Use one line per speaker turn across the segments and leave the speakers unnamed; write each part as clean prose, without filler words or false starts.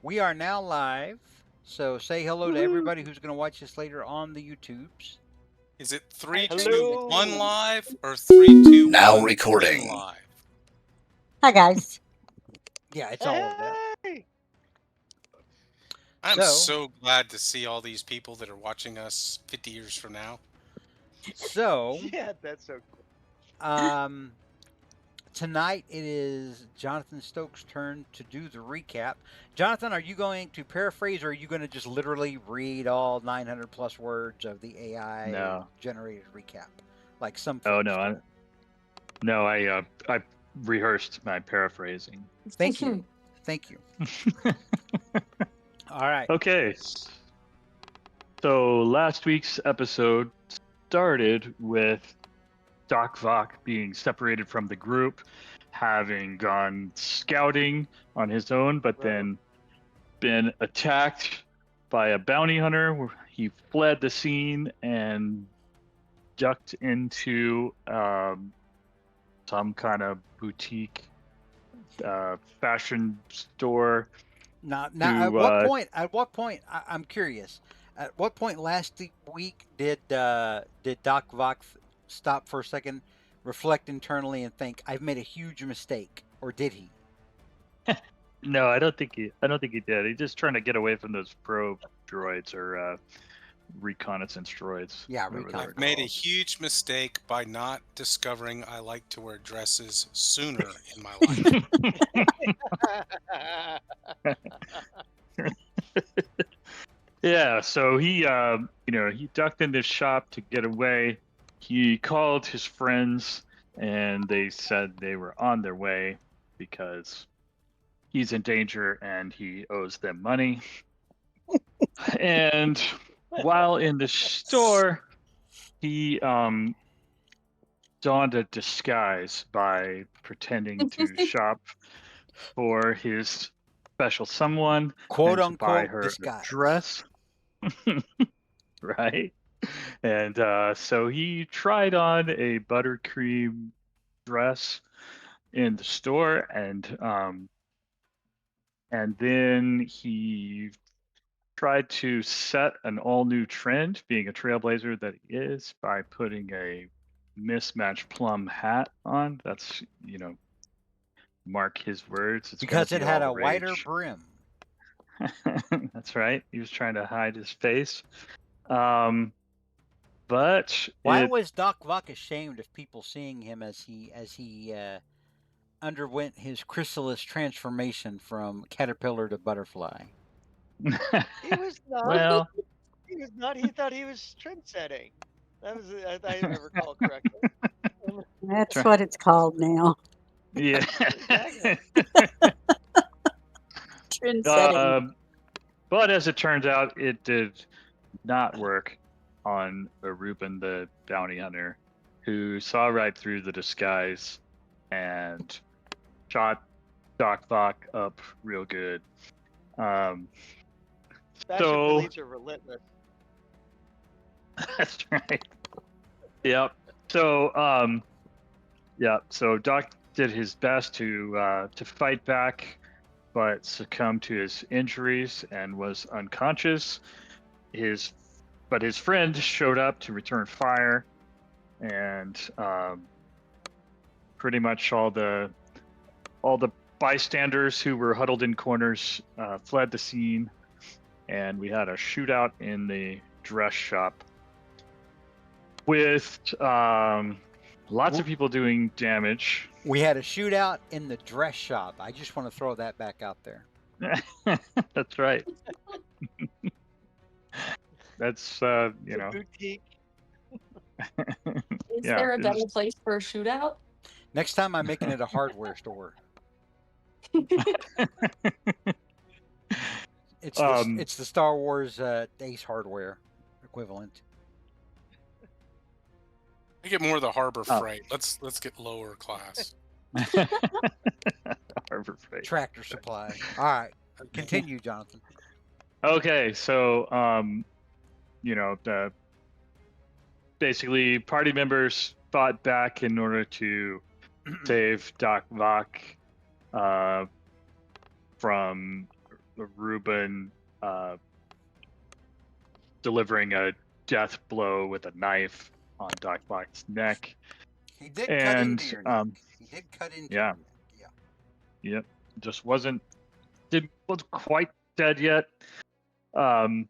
We are now live, so say hello to
Woohoo!
everybody who's going to watch this later on the YouTubes.
Is it
Hi,
3, 2,
Tracy.
1
Hello!
live or 3, 2,
Now
1 begin
recording.
live?
Hi guys.
Yeah, it's all of that.
Hey!
I'm
So,
so glad to see all these people that are watching us 50 years from now.
so
Yeah, that's so cool.
um, tonight it is Jonathan Stokes' turn to do the recap. Jonathan, are you going to paraphrase, or are you going to just literally read all 900 plus words of the AI
No.
generated recap, like some
Oh
folks
no.
do?
I rehearsed my paraphrasing.
Thank you. Thank you. All right.
Okay. So last week's episode started with Doc Vok being separated from the group, having gone scouting on his own, but
Right.
then been attacked by a bounty hunter. Where he fled the scene and ducked into some kind of boutique fashion store
Now, at
to
what point? At what point? I'm curious. At what point last week did Doc Vok stop for a second, reflect internally, and think I've made a huge mistake, or did he?
no, I don't think he did. He's just trying to get away from those probe droids or reconnaissance droids,
Yeah,
whatever
recon.
they're
I've made a
called.
huge mistake by not discovering I like to wear dresses sooner in my life.
Yeah, so he ducked in this shop to get away. He called his friends and they said they were on their way because he's in danger and he owes them money. And while in the store, he donned a disguise by pretending to shop for his special someone
Quote
and to buy
unquote
her a
disguise.
dress, right? And so he tried on a buttercream dress in the store, and then he tried to set an all new trend, being a trailblazer that he is, by putting a mismatched plum hat on. That's, mark his words. It's going to
Because it
be
had
all the
a wider
rage.
brim.
That's right. He was trying to hide his face. Um, but
Why
it,
was Doc Vok ashamed of people seeing him as he underwent his chrysalis transformation from caterpillar to butterfly?
He was not.
well,
He was not. He thought he was trend setting. That was, if I recall correctly.
That's
try-
what it's called now.
yeah.
Exactly.
Trend setting.
But as it turns out, it did not work on Reuben the bounty hunter, who saw right through the disguise and shot Doc Vok up real good. Um,
Fashion
so
police are relentless.
that's right. Yep. So Doc did his best to fight back, but succumbed to his injuries and was unconscious. But his friend showed up to return fire, and pretty much all the bystanders who were huddled in corners fled the scene, and we had a shootout in the dress shop with lots of people doing damage.
We had a shootout in the dress shop. I just want to throw that back out there.
That's right. That's
It's a boutique.
Is
yeah.
there a better place for a shootout?
Next time I'm making it a hardware store. It's the Star Wars Ace Hardware equivalent.
I get more of the Harbor Freight. Let's get lower class.
Harbor Freight.
Tractor Supply. All right, continue, Jonathan.
Okay, so basically party members fought back in order to save Doc Vok from Reuben delivering a death blow with a knife on Doc Black's neck.
He did cut
And
into your neck. He did cut into
yeah.
your neck. Yeah.
Yep, just wasn't quite dead yet. But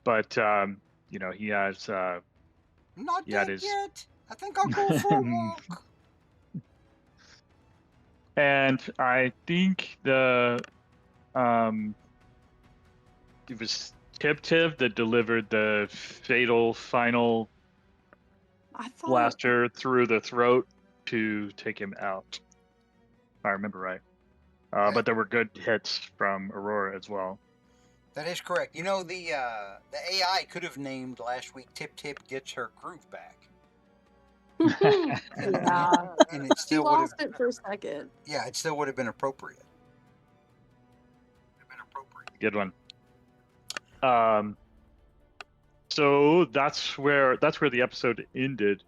he has
I'm not
he had
dead
his
yet. I think I'll go for a walk.
and I think it was Tib that delivered the fatal final
I thought
blaster through the throat to take him out. If I remember right. But there were good hits from Aurora as well.
That is correct. You know, the AI could have named last week Tip Tip gets her groove back.
yeah.
And it
He
still would have,
lost it for a second.
yeah, it still would have been appropriate.
Good one. So that's where the episode ended.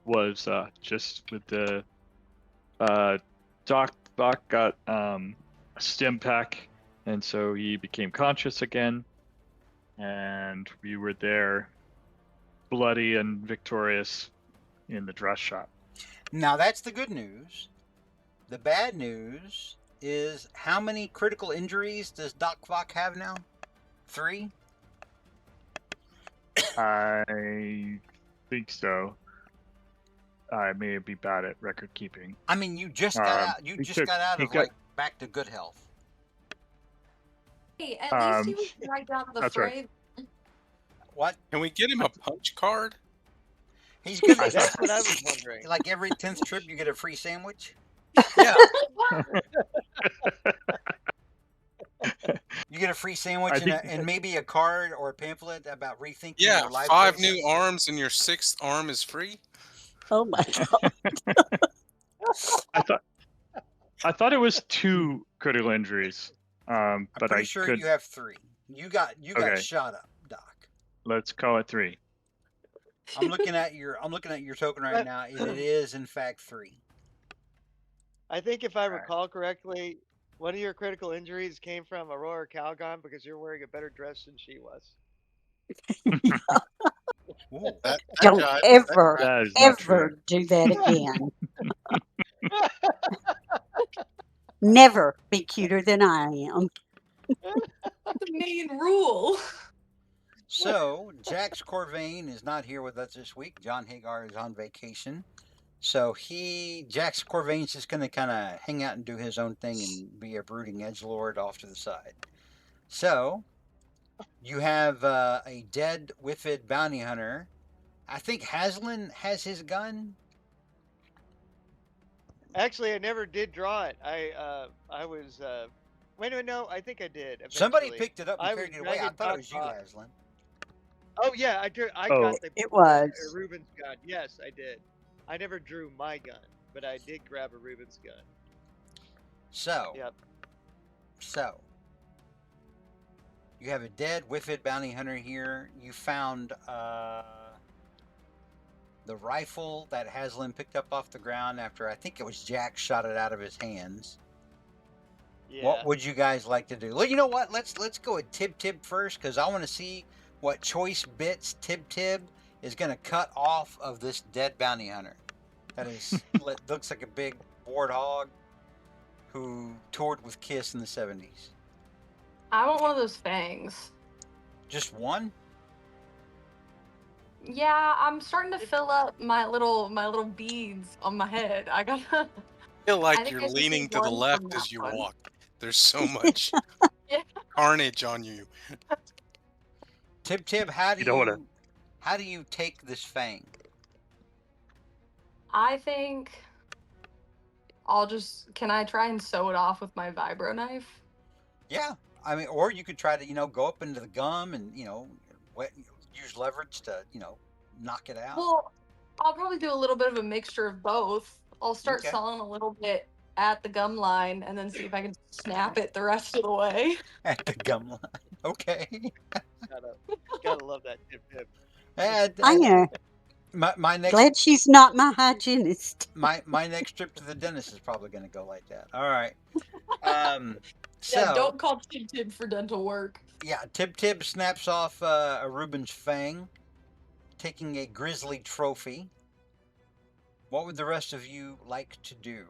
Was just with the Doc got a stim pack, and so he became conscious again, and we were there, bloody and victorious, in the dress shop.
Now that's the good news. The bad news is how many critical injuries does Doc Fock have now? 3?
I think so. I may be bad at record keeping.
I mean, you just got out. You just got out of like back to good health.
Hey, at least he was right down to the
That's
fray.
right.
What?
Can we get him a punch card?
He's gonna.
That's what I was wondering.
Like every 10th trip, you get a free sandwich.
Yeah.
You get a free sandwich and maybe a card or a pamphlet about rethinking
Yeah,
your life.
5
choices.
new arms and your 6th arm is free.
Oh my God.
I thought it was 2 critical injuries. But
I'm pretty
I
sure
could.
you have 3. You got
Okay.
shot up, Doc.
Let's call it 3.
I'm looking at your token right now. It is in fact 3.
I think if I recall correctly, one of your critical injuries came from Aurora Calgon because you're wearing a better dress than she was.
Ooh.
Don't ever,
That is not true.
ever do that again. Never be cuter than I am.
The main rule.
So Jax Corvain is not here with us this week. John Hagar is on vacation. So Jax Corvain's just going to kind of hang out and do his own thing and be a brooding edgelord off to the side. So you have a dead Whiffid bounty hunter. I think Haslin has his gun.
Actually, I never did draw it. I was wait a minute, no, I think I did.
Somebody
eventually.
picked it up and
I
carried
was
it away. I
dragging
thought it was you,
Doc
Haslin.
Oh yeah, I
Oh.
got the
It was.
Reuben's gun. Yes, I did. I never drew my gun, but I did grab a Reuben's gun.
So,
Yep.
So, you have a dead Whiffid bounty hunter here. You found the rifle that Haslin picked up off the ground after I think it was Jack shot it out of his hands.
Yeah.
What would you guys like to do? Well, you know what? Let's go with Tib first because I want to see what choice bits Tib is going to cut off of this dead bounty hunter. That is looks like a big board hog who toured with Kiss in the 70s.
I want one of those fangs.
Just one?
Yeah, I'm starting to fill up my little beads on my head. I gotta.
Feel
I
like
think
you're
I just
leaning
need
to the
one
left
from
as
that
you
one.
walk. There's so much
Yeah.
carnage on you.
Tib, how do
You don't wanna-
how do you take this fang?
I think can I try and sew it off with my vibro knife?
Yeah, I mean, or you could try to go up into the gum and use leverage to knock it out.
Well, I'll probably do a little bit of a mixture of both. I'll start
Okay.
sawing a little bit at the gum line and then see if I can snap it the rest of the way.
At the gum line. Okay.
Gotta love that Tib.
I know.
My next
Glad she's not my hygienist.
my next trip to the dentist is probably going to go like that. All right. So
Yeah, don't call Tib Tib for dental work.
yeah, Tib Tib snaps off a Reuben's fang, taking a grisly trophy. What would the rest of you like to do?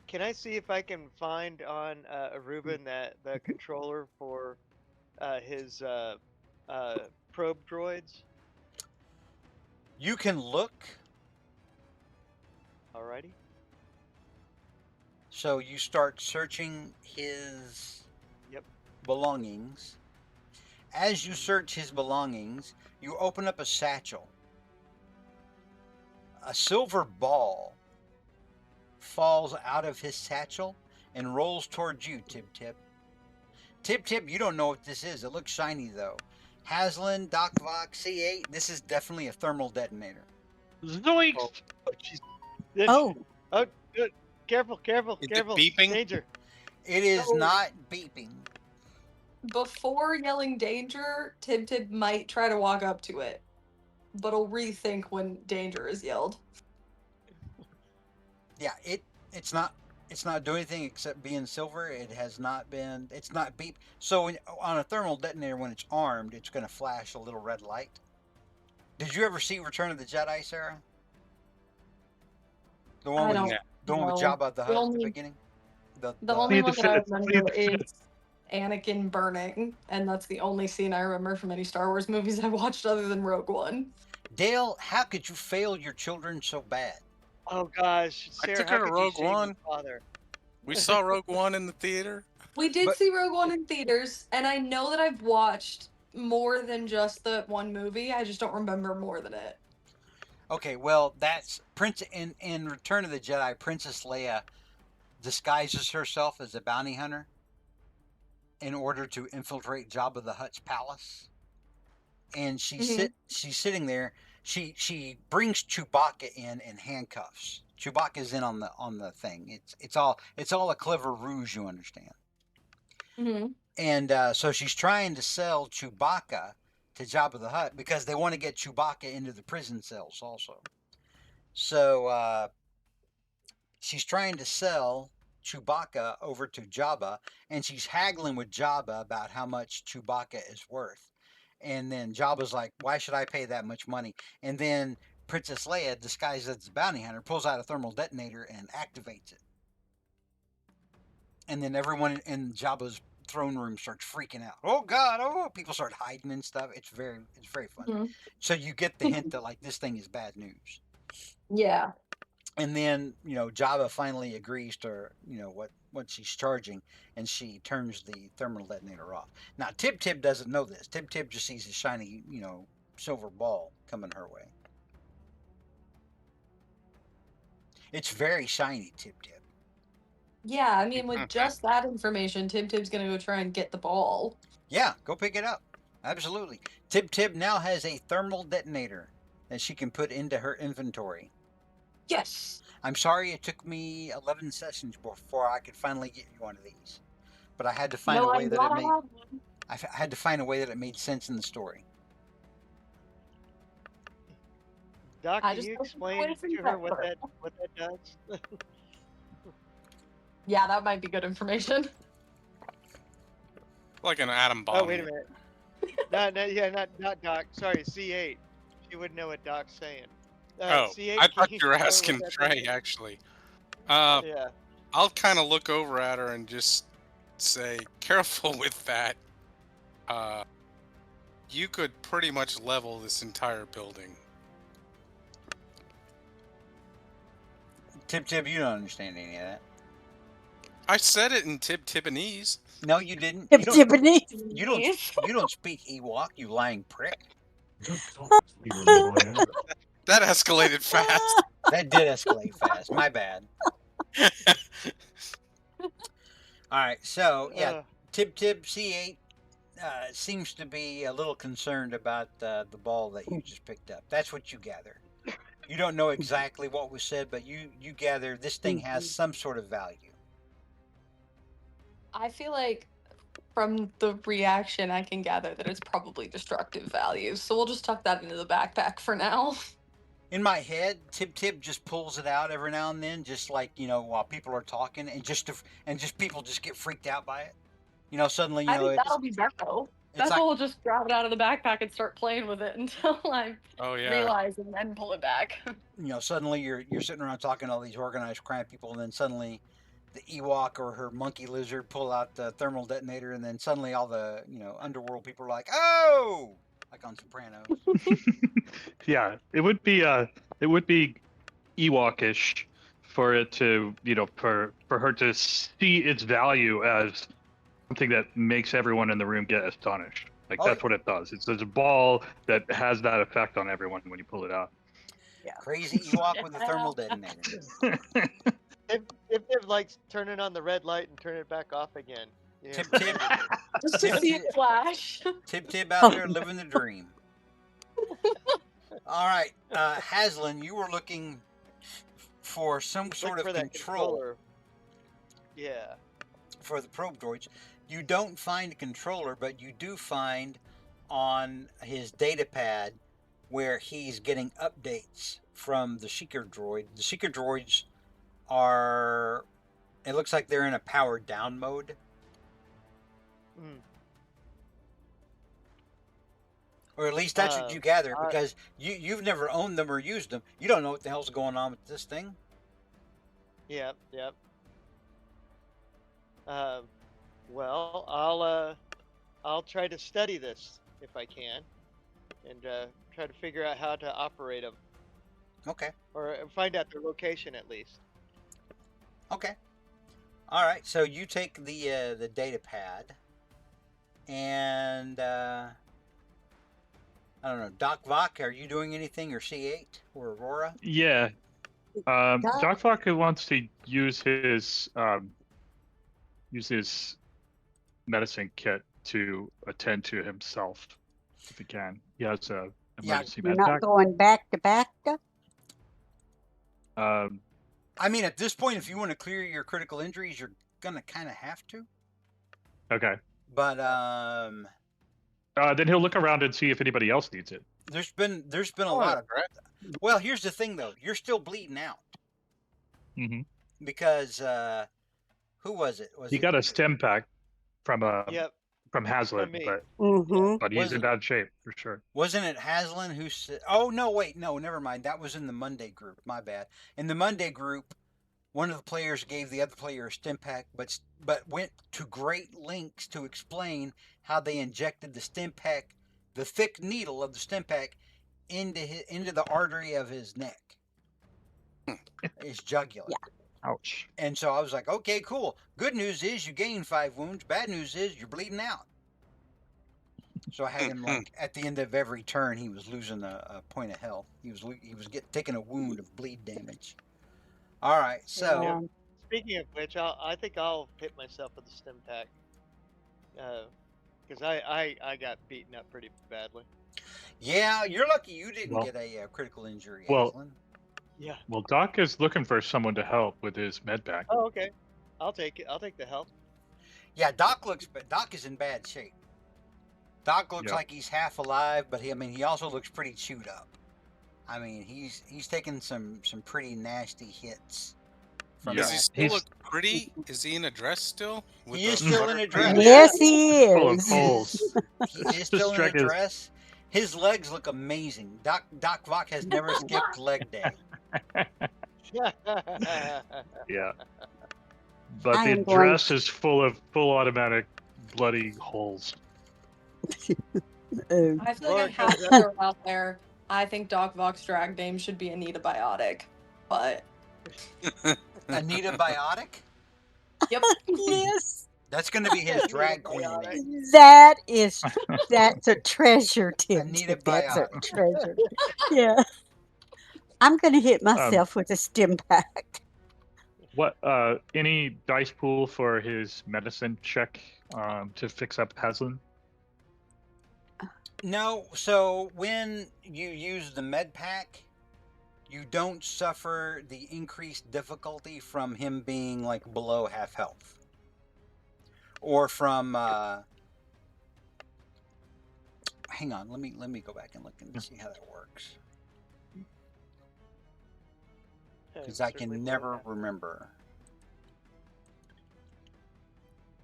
Can I see if I can find on Reuben that the controller for his probe droids?
You can look.
Alrighty.
So you start searching his
Yep.
belongings. As you search his belongings, you open up a satchel. A silver ball falls out of his satchel and rolls towards you, Tib Tib. Tib Tib, you don't know what this is. It looks shiny though. Haslin, Doc Vox, C8, this is definitely a thermal detonator.
Zoinks!
Oh, jeez.
Oh,
Oh, good. Careful, careful,
Is it
careful.
beeping?
Danger.
It is
Oh.
not beeping.
Before yelling danger, Tib Tib might try to walk up to it, but he'll rethink when danger is yelled.
Yeah, it's not doing anything except being silver. It has not been. It's not beep. So on a thermal detonator, when it's armed, it's going to flash a little red light. Did you ever see Return of the Jedi, Sarah? The one
I
with
don't
the one with
know.
Jabba the
The
Hutt at the
only-
beginning.
The
the-
only
Need
one
to
that I
fit- need
remember
to fit.
is Anakin burning, and that's the only scene I remember from any Star Wars movies I watched other than Rogue One.
Dale, how could you fail your children so bad?
Oh gosh,
I
Sarah,
took
how
her to
could you
Rogue
shame your
One.
father?
We saw Rogue One in the theater.
We did
But-
see Rogue One in theaters, and I know that I've watched more than just the one movie. I just don't remember more than it.
Okay, well, that's in Return of the Jedi. Princess Leia disguises herself as a bounty hunter in order to infiltrate Jabba the Hutt's palace, and she's sitting there. She brings Chewbacca in handcuffs. Chewbacca's in on the thing. It's all a clever ruse, you understand.
Mm-hmm.
And so she's trying to sell Chewbacca to Jabba the Hutt because they want to get Chewbacca into the prison cells also. So she's trying to sell Chewbacca over to Jabba, and she's haggling with Jabba about how much Chewbacca is worth. And then Jabba's like, "Why should I pay that much money?" And then Princess Leia, disguised as a bounty hunter, pulls out a thermal detonator and activates it. And then everyone in Jabba's throne room starts freaking out. Oh God! Oh, people start hiding and stuff. It's very funny.
Mhm.
So you get the hint that like this thing is bad news.
Yeah.
And then Jabba finally agrees to what she's charging, and she turns the thermal detonator off. Now Tib Tib doesn't know this. Tib Tib just sees a shiny silver ball coming her way. It's very shiny, Tib Tib.
Yeah, I mean, with just that information, Tib Tib's gonna go try and get the ball.
Yeah, go pick it up. Absolutely. Tib Tib now has a thermal detonator that she can put into her inventory.
Yes.
I'm sorry it took me 11 sessions before I could finally get you one of these, but I had to find
No,
a way
I'm
that
glad
it
I
made.
have one.
I had to find a way that it made sense in the story.
Doc,
I
can
just
you
don't know
explain
if
to
it's
her
that
what
far.
that does?
Yeah, that might be good information.
Like an atom bomb.
Oh, wait a minute. Not Doc. Sorry, C8. She wouldn't know what Doc's saying.
Oh,
C8,
I
can
thought
you
you were
explain what
asking
that
Trey,
thing is?
actually.
Yeah.
I'll kind of look over at her and just say, careful with that. You could pretty much level this entire building.
Tib Tib, you don't understand any of that.
I said it in Tibanese.
No, you didn't.
Tib
You don't.
Tibbany.
You don't speak Ewok. You lying prick.
That escalated fast.
That did escalate fast. My bad. All right. So yeah, Tib Tib C8 seems to be a little concerned about the ball that you just picked up. That's what you gather. You don't know exactly what was said, but you gather this thing has some sort of value.
I feel like from the reaction, I can gather that it's probably destructive value. So we'll just tuck that into the backpack for now.
In my head, Tib just pulls it out every now and then, just like while people are talking, and just people just get freaked out by it. Suddenly,
I think
it's
that'll be Beppo.
it's
Beppo
like
will just grab it out of the backpack and start playing with it until I
Oh yeah.
realize and then pull it back.
suddenly you're sitting around talking to all these organized crime people, and then suddenly the Ewok or her monkey lizard pull out the thermal detonator, and then suddenly all the underworld people are like, oh, like on Sopranos.
Yeah, it would be Ewokish for it to, for her to see its value as something that makes everyone in the room get astonished. Like
Oh,
that's what it does. It's a ball that has that effect on everyone when you pull it out.
crazy Ewok with a thermal detonator.
If likes turning on the red light and turn it back off again. Yeah.
Tib
Just to
Tib
see it flash.
Tib out there living the dream. All right, Haslin, you were looking for some sort
Look
of
for that
control
controller. Yeah.
for the probe droids. You don't find a controller, but you do find on his data pad where he's getting updates from the Seeker droid. The Seeker droids are, it looks like they're in a powered down mode.
Mm.
Or at least that's what you gather,
I-
because you've never owned them or used them. You don't know what the hell's going on with this thing.
Yep. Yep. Well, I'll try to study this if I can, and try to figure out how to operate them,
Okay.
or find out their location at least.
Okay. All right. So you take the data pad, and I don't know, Doc Vok, are you doing anything, or C8 or Aurora?
Yeah. Doc Vodka wants to use his medicine kit to attend to himself if he can. He has a emergency
You're
med
not
pack.
going back to back, though?
I mean, at this point, if you want to clear your critical injuries, you're gonna kind of have to.
Okay.
But
Then he'll look around and see if anybody else needs it.
there's been a
Oh,
lot of.
right.
Well, here's the thing, though. You're still bleeding out
Mm-hmm.
because who was it?
He got a stem pack from
Yep.
from Haslett,
From me.
Mm-hmm.
but he's
Was
in
it-
bad shape for sure.
Wasn't it Haslin who said? Oh no, wait, no, never mind. That was in the Monday group. My bad. In the Monday group, one of the players gave the other player a stim pack, but went to great lengths to explain how they injected the stim pack, the thick needle of the stim pack, into the artery of his neck, his jugular.
Yeah.
Ouch.
And so I was like, okay, cool. Good news is you gained 5 wounds. Bad news is you're bleeding out. So I had him, like, at the end of every turn, he was losing a point of health. He was taking a wound of bleed damage. All right, so
Yeah. Speaking of which, I think I'll hit myself with the stim pack, because I got beaten up pretty badly.
yeah, you're lucky you didn't
Well-
get a critical injury,
well-
Aslan.
Yeah.
Well, Doc is looking for someone to help with his med pack.
Oh, okay. I'll take it. I'll take the help.
Yeah, Doc is in bad shape. Doc looks
Yeah.
like he's half alive, but he also looks pretty chewed up. I mean, he's taken some pretty nasty hits. From
Yeah.
Does he
that.
still
He's-
look pretty? Is he in a dress still? With
He is
the
still in a
butterfly?
dress.
Yes, he
Full of
is.
holes.
He is still in a
Strike his-
dress. His legs look amazing. Doc Vok has never skipped leg day.
Yeah. But
I
the
am going-
dress is full automatic bloody holes.
Oh,
I feel
Laura
like I have
comes
to
up-
throw it out there. I think Doc Vok's drag name should be Anita Biotic. But
Anita Biotic?
yep.
yes,
That's going to be his drag queen name.
that's a treasure, Tim.
Anita
That's a
Biotic.
treasure. Yeah. I'm going to hit myself with a stim pack.
What? Any dice pool for his medicine check to fix up Haslin?
No, so when you use the med pack, you don't suffer the increased difficulty from him being like below half health. Or from hang on, let me go back and look and see how that works. because I
Certainly
can
believe
never
that.
remember.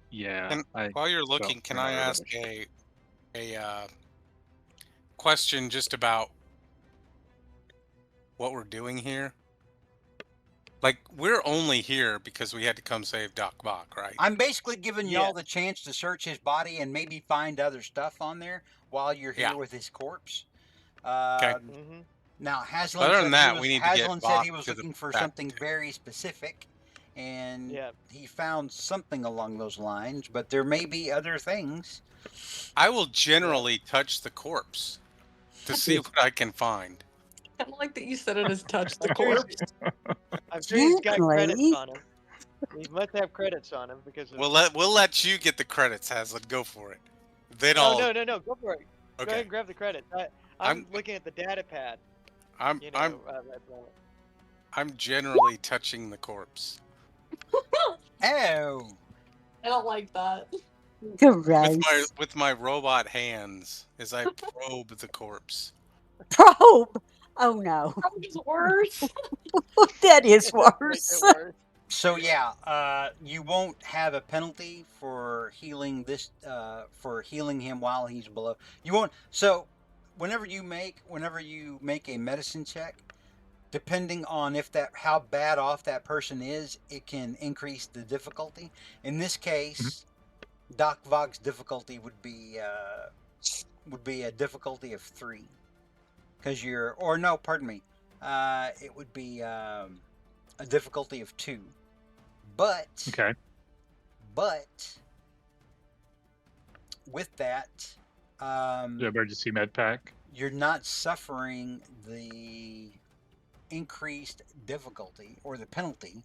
Yeah.
And while you're looking, can I ask a question just about what we're doing here? Like, we're only here because we had to come save Doc Bach, right?
I'm basically giving
Yeah.
y'all the chance to search his body and maybe find other stuff on there while you're here
Yeah.
with his corpse.
Okay.
Mm-hmm.
Now Haslam
Other
said
than
he
that,
was
we need to get
Haslam said
Bach
he was
to the
looking for
back.
something very specific, and
Yeah.
he found something along those lines. But there may be other things.
I will generally touch the corpse to see what I can find.
I don't like that you said it as touch the
I'm sure he's-
corpse.
I'm sure he's got credits
Gently.
on him. He must have credits on him because of.
We'll let you get the credits, Hazlitt. Go for it. Then
No,
I'll.
no. Go for it. Go ahead
Okay.
and grab the credits. I'm
I'm
looking at the data pad.
I'm
You know,
I'm
at the moment.
I'm generally touching the corpse
Oh,
I don't like that.
Gross.
with my robot hands as I probe the corpse.
Probe. Oh no.
That was worse.
That is
It does make
worse.
it worse.
so yeah, you won't have a penalty for healing this for healing him while he's below. You won't. So whenever you make a medicine check, depending on how bad off that person is, it can increase the difficulty. In this case, Doc Vog's difficulty would be a difficulty of 3, because pardon me, it would be a difficulty of 2. But
Okay.
with that,
The emergency med pack.
you're not suffering the increased difficulty or the penalty.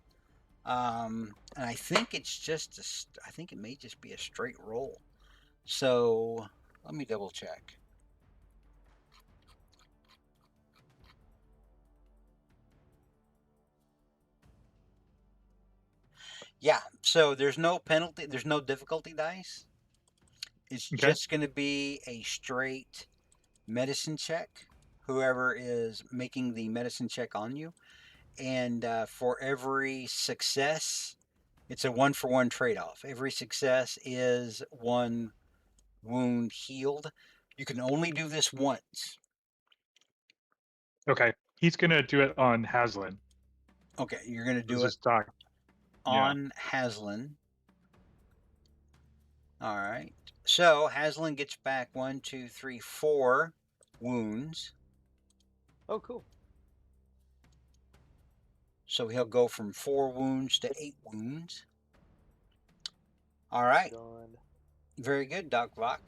And I think I think it may just be a straight roll. So let me double check. Yeah, so there's no penalty, there's no difficulty dice. It's
Okay.
just going to be a straight medicine check, whoever is making the medicine check on you. And for every success, it's a 1-for-1 trade-off. Every success is 1 wound healed. You can only do this once.
Okay. He's gonna do it on Haslin.
Okay, you're going to
This
do it
is Doc. Yeah.
on Haslan. All right. So Haslan gets back 1, 2, 3, 4 wounds.
Oh, cool.
So he'll go from 4 wounds to 8 wounds. All right.
Gone.
Very good, Doc Vach.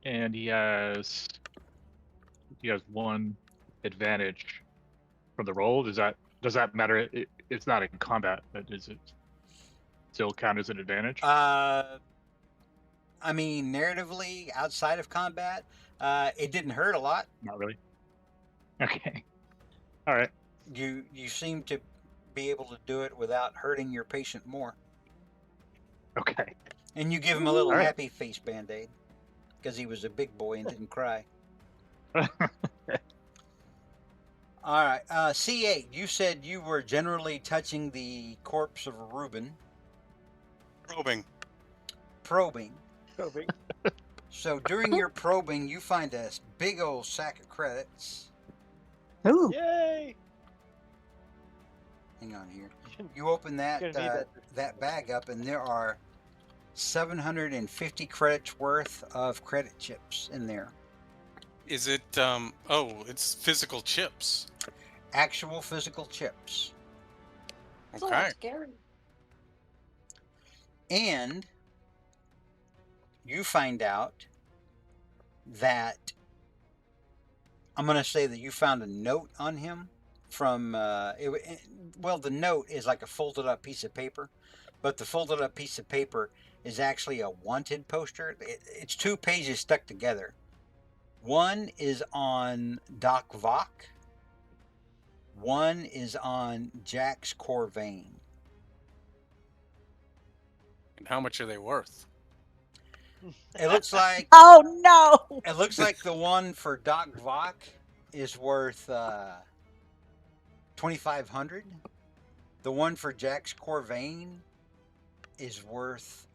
And he has 1 advantage from the roll. Does that matter? It's not in combat, but does it still count as an advantage?
I mean, narratively, outside of combat, it didn't hurt a lot.
Not really. Okay. All right.
You seem to be able to do it without hurting your patient more.
Okay.
And you give him a little
All right.
happy face band-aid because he was a big boy and didn't cry. All right. C8, you said you were generally touching the corpse of Reuben.
Probing.
Probing.
Probing.
So during your probing, you find a big old sack of credits.
Ooh.
Yay!
Hang on here. You open that
Gonna need
that bag up, and there are 750 credits worth of credit chips in there.
Is it? Oh, it's physical chips.
Actual physical chips.
It's a little
Okay.
scary.
And you find out that I'm going to say that you found a note on him from the note is like a folded up piece of paper, but the folded up piece of paper is actually a wanted poster. It's 2 pages stuck together. One is on Doc Vach. One is on Jack's Corvain.
And how much are they worth?
It looks like
Oh no.
the one for Doc Vach is worth 2,500. The one for Jax Corvain is worth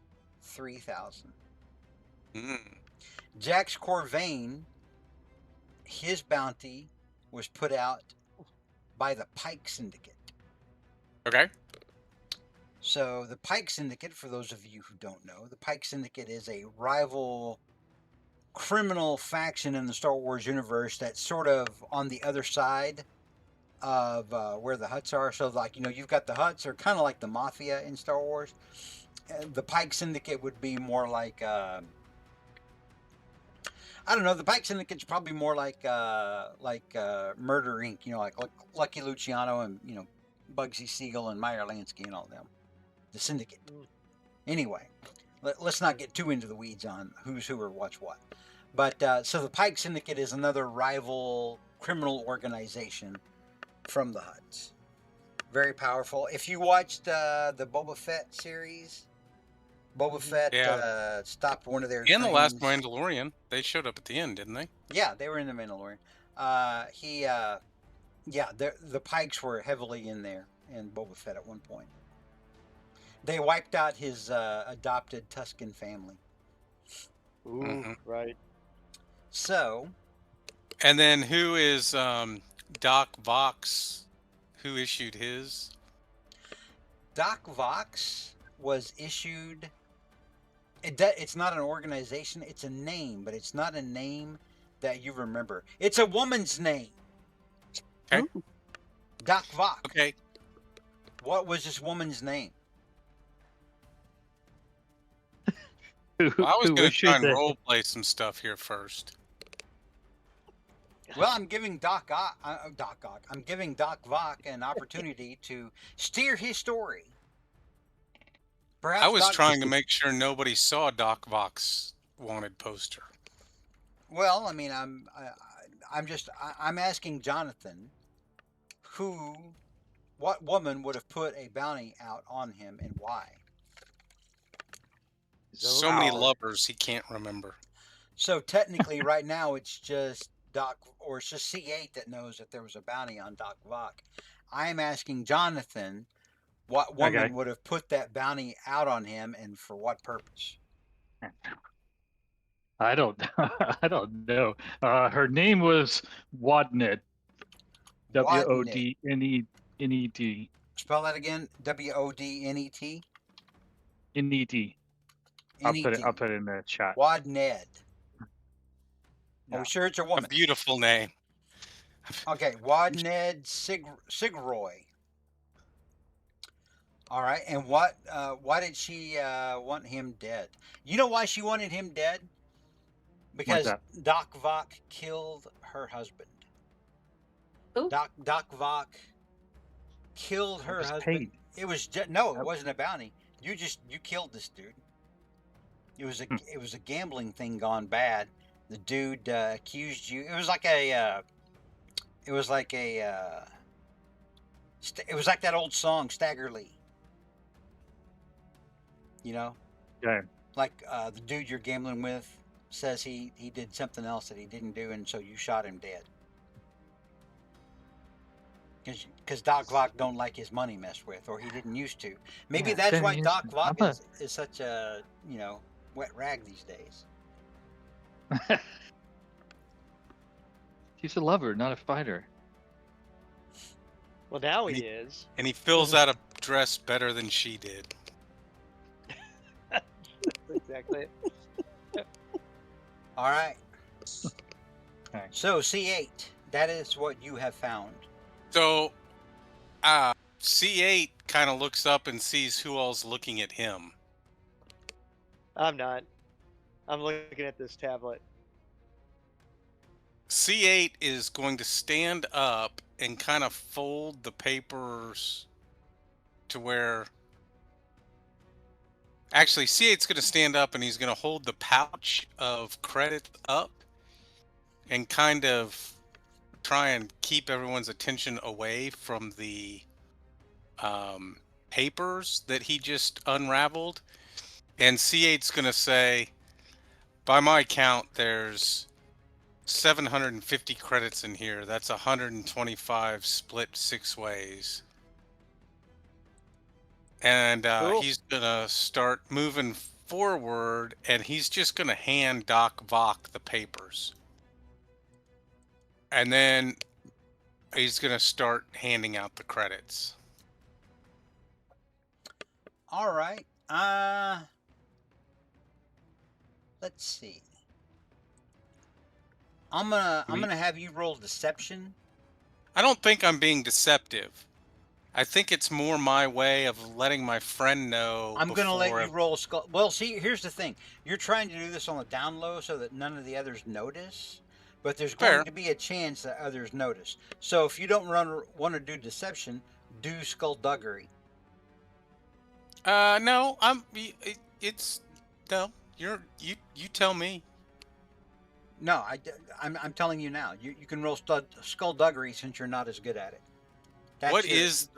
3,000.
Mm.
Jax Corvain, his bounty was put out by the Pike Syndicate.
Okay.
So the Pike Syndicate, for those of you who don't know, the Pike Syndicate is a rival criminal faction in the Star Wars universe that's sort of on the other side of where the Hutts are. So, like, you've got the Hutts are kind of like the Mafia in Star Wars. The Pike Syndicate would be more like, I don't know. The Pike Syndicate's probably more like Murder Inc. Like Lucky Luciano and Bugsy Siegel and Meyer Lansky and all them. The Syndicate. Anyway, let's not get too into the weeds on who's who or what's what. But so the Pike Syndicate is another rival criminal organization from the Hutts. Very powerful. If you watched the Boba Fett series, Boba Fett stopped one of their
And the last
trains.
Mandalorian, they showed up at the end, didn't they?
Yeah, they were in the Mandalorian. The Pikes were heavily in there in Boba Fett at one point. They wiped out his adopted Tusken family.
Ooh, right.
So,
And then who is Doc Vox? Who issued his?
Doc Vox was issued. It's not an organization. It's a name, but it's not a name that you remember. It's a woman's name.
Okay.
Ooh.
Doc Vox.
Okay.
What was this woman's name?
Well, I was
Who
going to try and
issued the-
role play some stuff here first.
Well, I'm giving I'm giving Doc Vox an opportunity to steer his story. Perhaps
I was
Doc-
trying to make sure nobody saw Doc Vox wanted poster.
Well, I mean, I'm asking Jonathan, what woman would have put a bounty out on him and why?
So many lovers he can't remember.
So technically, right now it's just it's just C8 that knows that there was a bounty on Doc Vox. I'm asking Jonathan, what woman
Okay.
would have put that bounty out on him and for what purpose?
I don't I don't know. Her name was Wadned. Wodned.
Spell that again. Wodnet.
Ned. I'll put it in the chat.
Wadned. Are
Yeah.
we sure it's a
A
woman?
beautiful name.
Okay, Wadned Sigroy. All right, and why did she want him dead? You know why she wanted him dead? Because
that?
Doc Vox killed her husband.
Ooh.
Doc Vox killed her
was
husband.
paid.
It was no, it
Yep.
wasn't a bounty. You killed this dude. It was a gambling thing gone bad. The dude accused you. It was like that old song Stagger Lee.
Okay.
Like the dude you're gambling with says he did something else that he didn't do, and so you shot him dead. Because Doc Vox don't like his money messed with, or he didn't used to. Maybe
Yeah,
that's
then
why
he's-
Doc
I'm
Vox is such a wet rag these days.
He's a lover, not a fighter.
Well, now he is.
And he fills out a dress better than she did.
Exactly.
All right.
Okay.
So C8, that is what you have found.
So, C8 kind of looks up and sees who all's looking at him.
I'm not. I'm looking at this tablet.
C8 is going to stand up and kind of fold the papers to where... Actually, C8's going to stand up and he's going to hold the pouch of credit up and kind of try and keep everyone's attention away from the papers that he just unraveled. And C8's going to say, by my count, there's 750 credits in here. That's 125 split 6 ways. And
Cool.
he's gonna start moving forward, and he's just gonna hand Doc Vok the papers. And then he's gonna start handing out the credits.
All right. Let's see. I'm gonna have you roll deception.
I don't think I'm being deceptive. I think it's more my way of letting my friend know.
I'm gonna let
before
you roll skull. Well, see, here's the thing. You're trying to do this on the down low so that none of the others notice, but there's
Fair.
going to be a chance that others notice. So if you don't want to do deception, do skullduggery.
No, it's no. You tell me.
No, I'm telling you now. You can roll skullduggery since you're not as good at it.
What is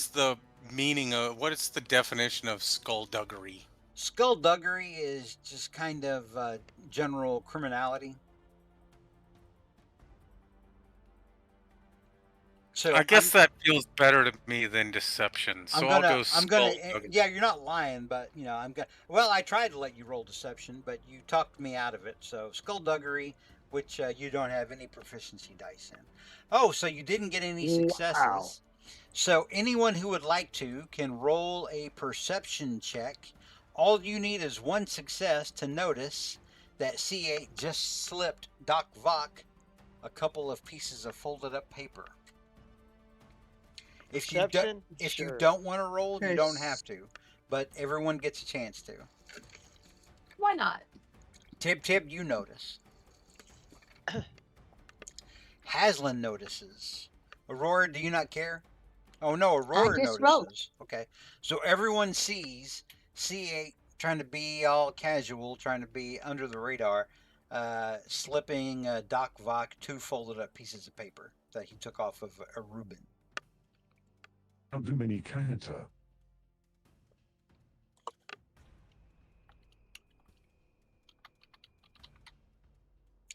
the meaning of, what is the definition of skullduggery?
Skullduggery is just kind of general criminality. So
I guess that feels better to me than deception. So I'll go skullduggery.
Yeah, you're not lying, but you know, well, I tried to let you roll deception, but you talked me out of it. So skullduggery, which you don't have any proficiency dice in. Oh, so you didn't get any successes.
Wow.
So anyone who would like to can roll a perception check. All you need is one success to notice that C8 just slipped Doc Vok a couple of pieces of folded up paper. If you don't want to roll, you don't have to, but everyone gets a chance to.
Why not?
Tib, you notice. Haslin notices. Aurora, do you not care? Oh no, Aurora
just
notices.
wrote.
Okay, so everyone sees C8 trying to be all casual, trying to be under the radar, slipping Doc Vok 2 folded up pieces of paper that he took off of a Reuben.
How do many character?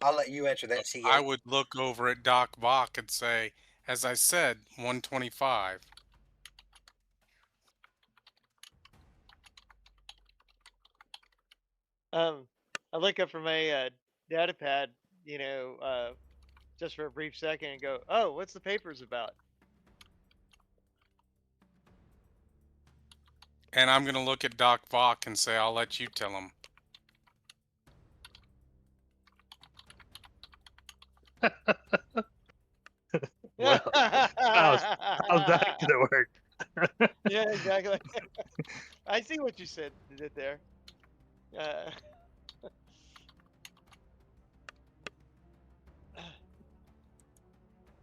I'll let you answer that, C8.
I would look over at Doc Vok and say, as I said, 125.
I look up from my data pad, just for a brief second and go, "Oh, what's the papers about?"
And I'm going to look at Doc Vok and say, I'll let you tell him.
Well, how's that gonna work?
Yeah, exactly. I see what you did there.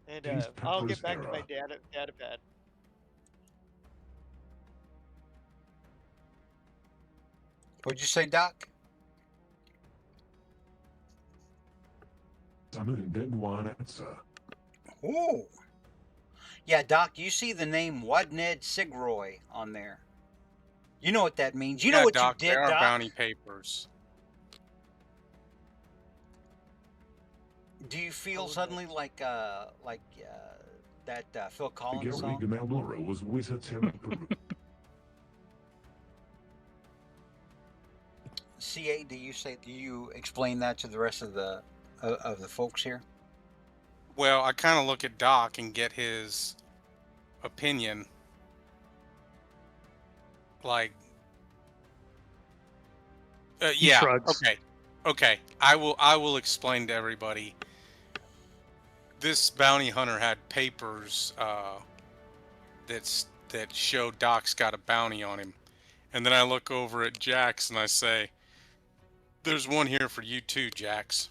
And
These
I'll
peppers
get back to my
error.
data pad.
What'd you say, Doc?
Summon big one answer.
Ooh. Yeah, Doc, you see the name Wadned Sigroy on there. You know what that means. You know what
Doc,
you did,
there are
Doc.
bounty papers.
Do you feel suddenly like that Phil Collins
Gary
song?
Gamelmora was wizard Peru.
C8, do you explain that to the rest of the folks here?
Well, I kind of look at Doc and get his opinion. Like,
He
yeah,
shrugs.
okay. I will explain to everybody. This bounty hunter had papers that show Doc's got a bounty on him, and then I look over at Jax and I say, "There's one here for you too, Jax."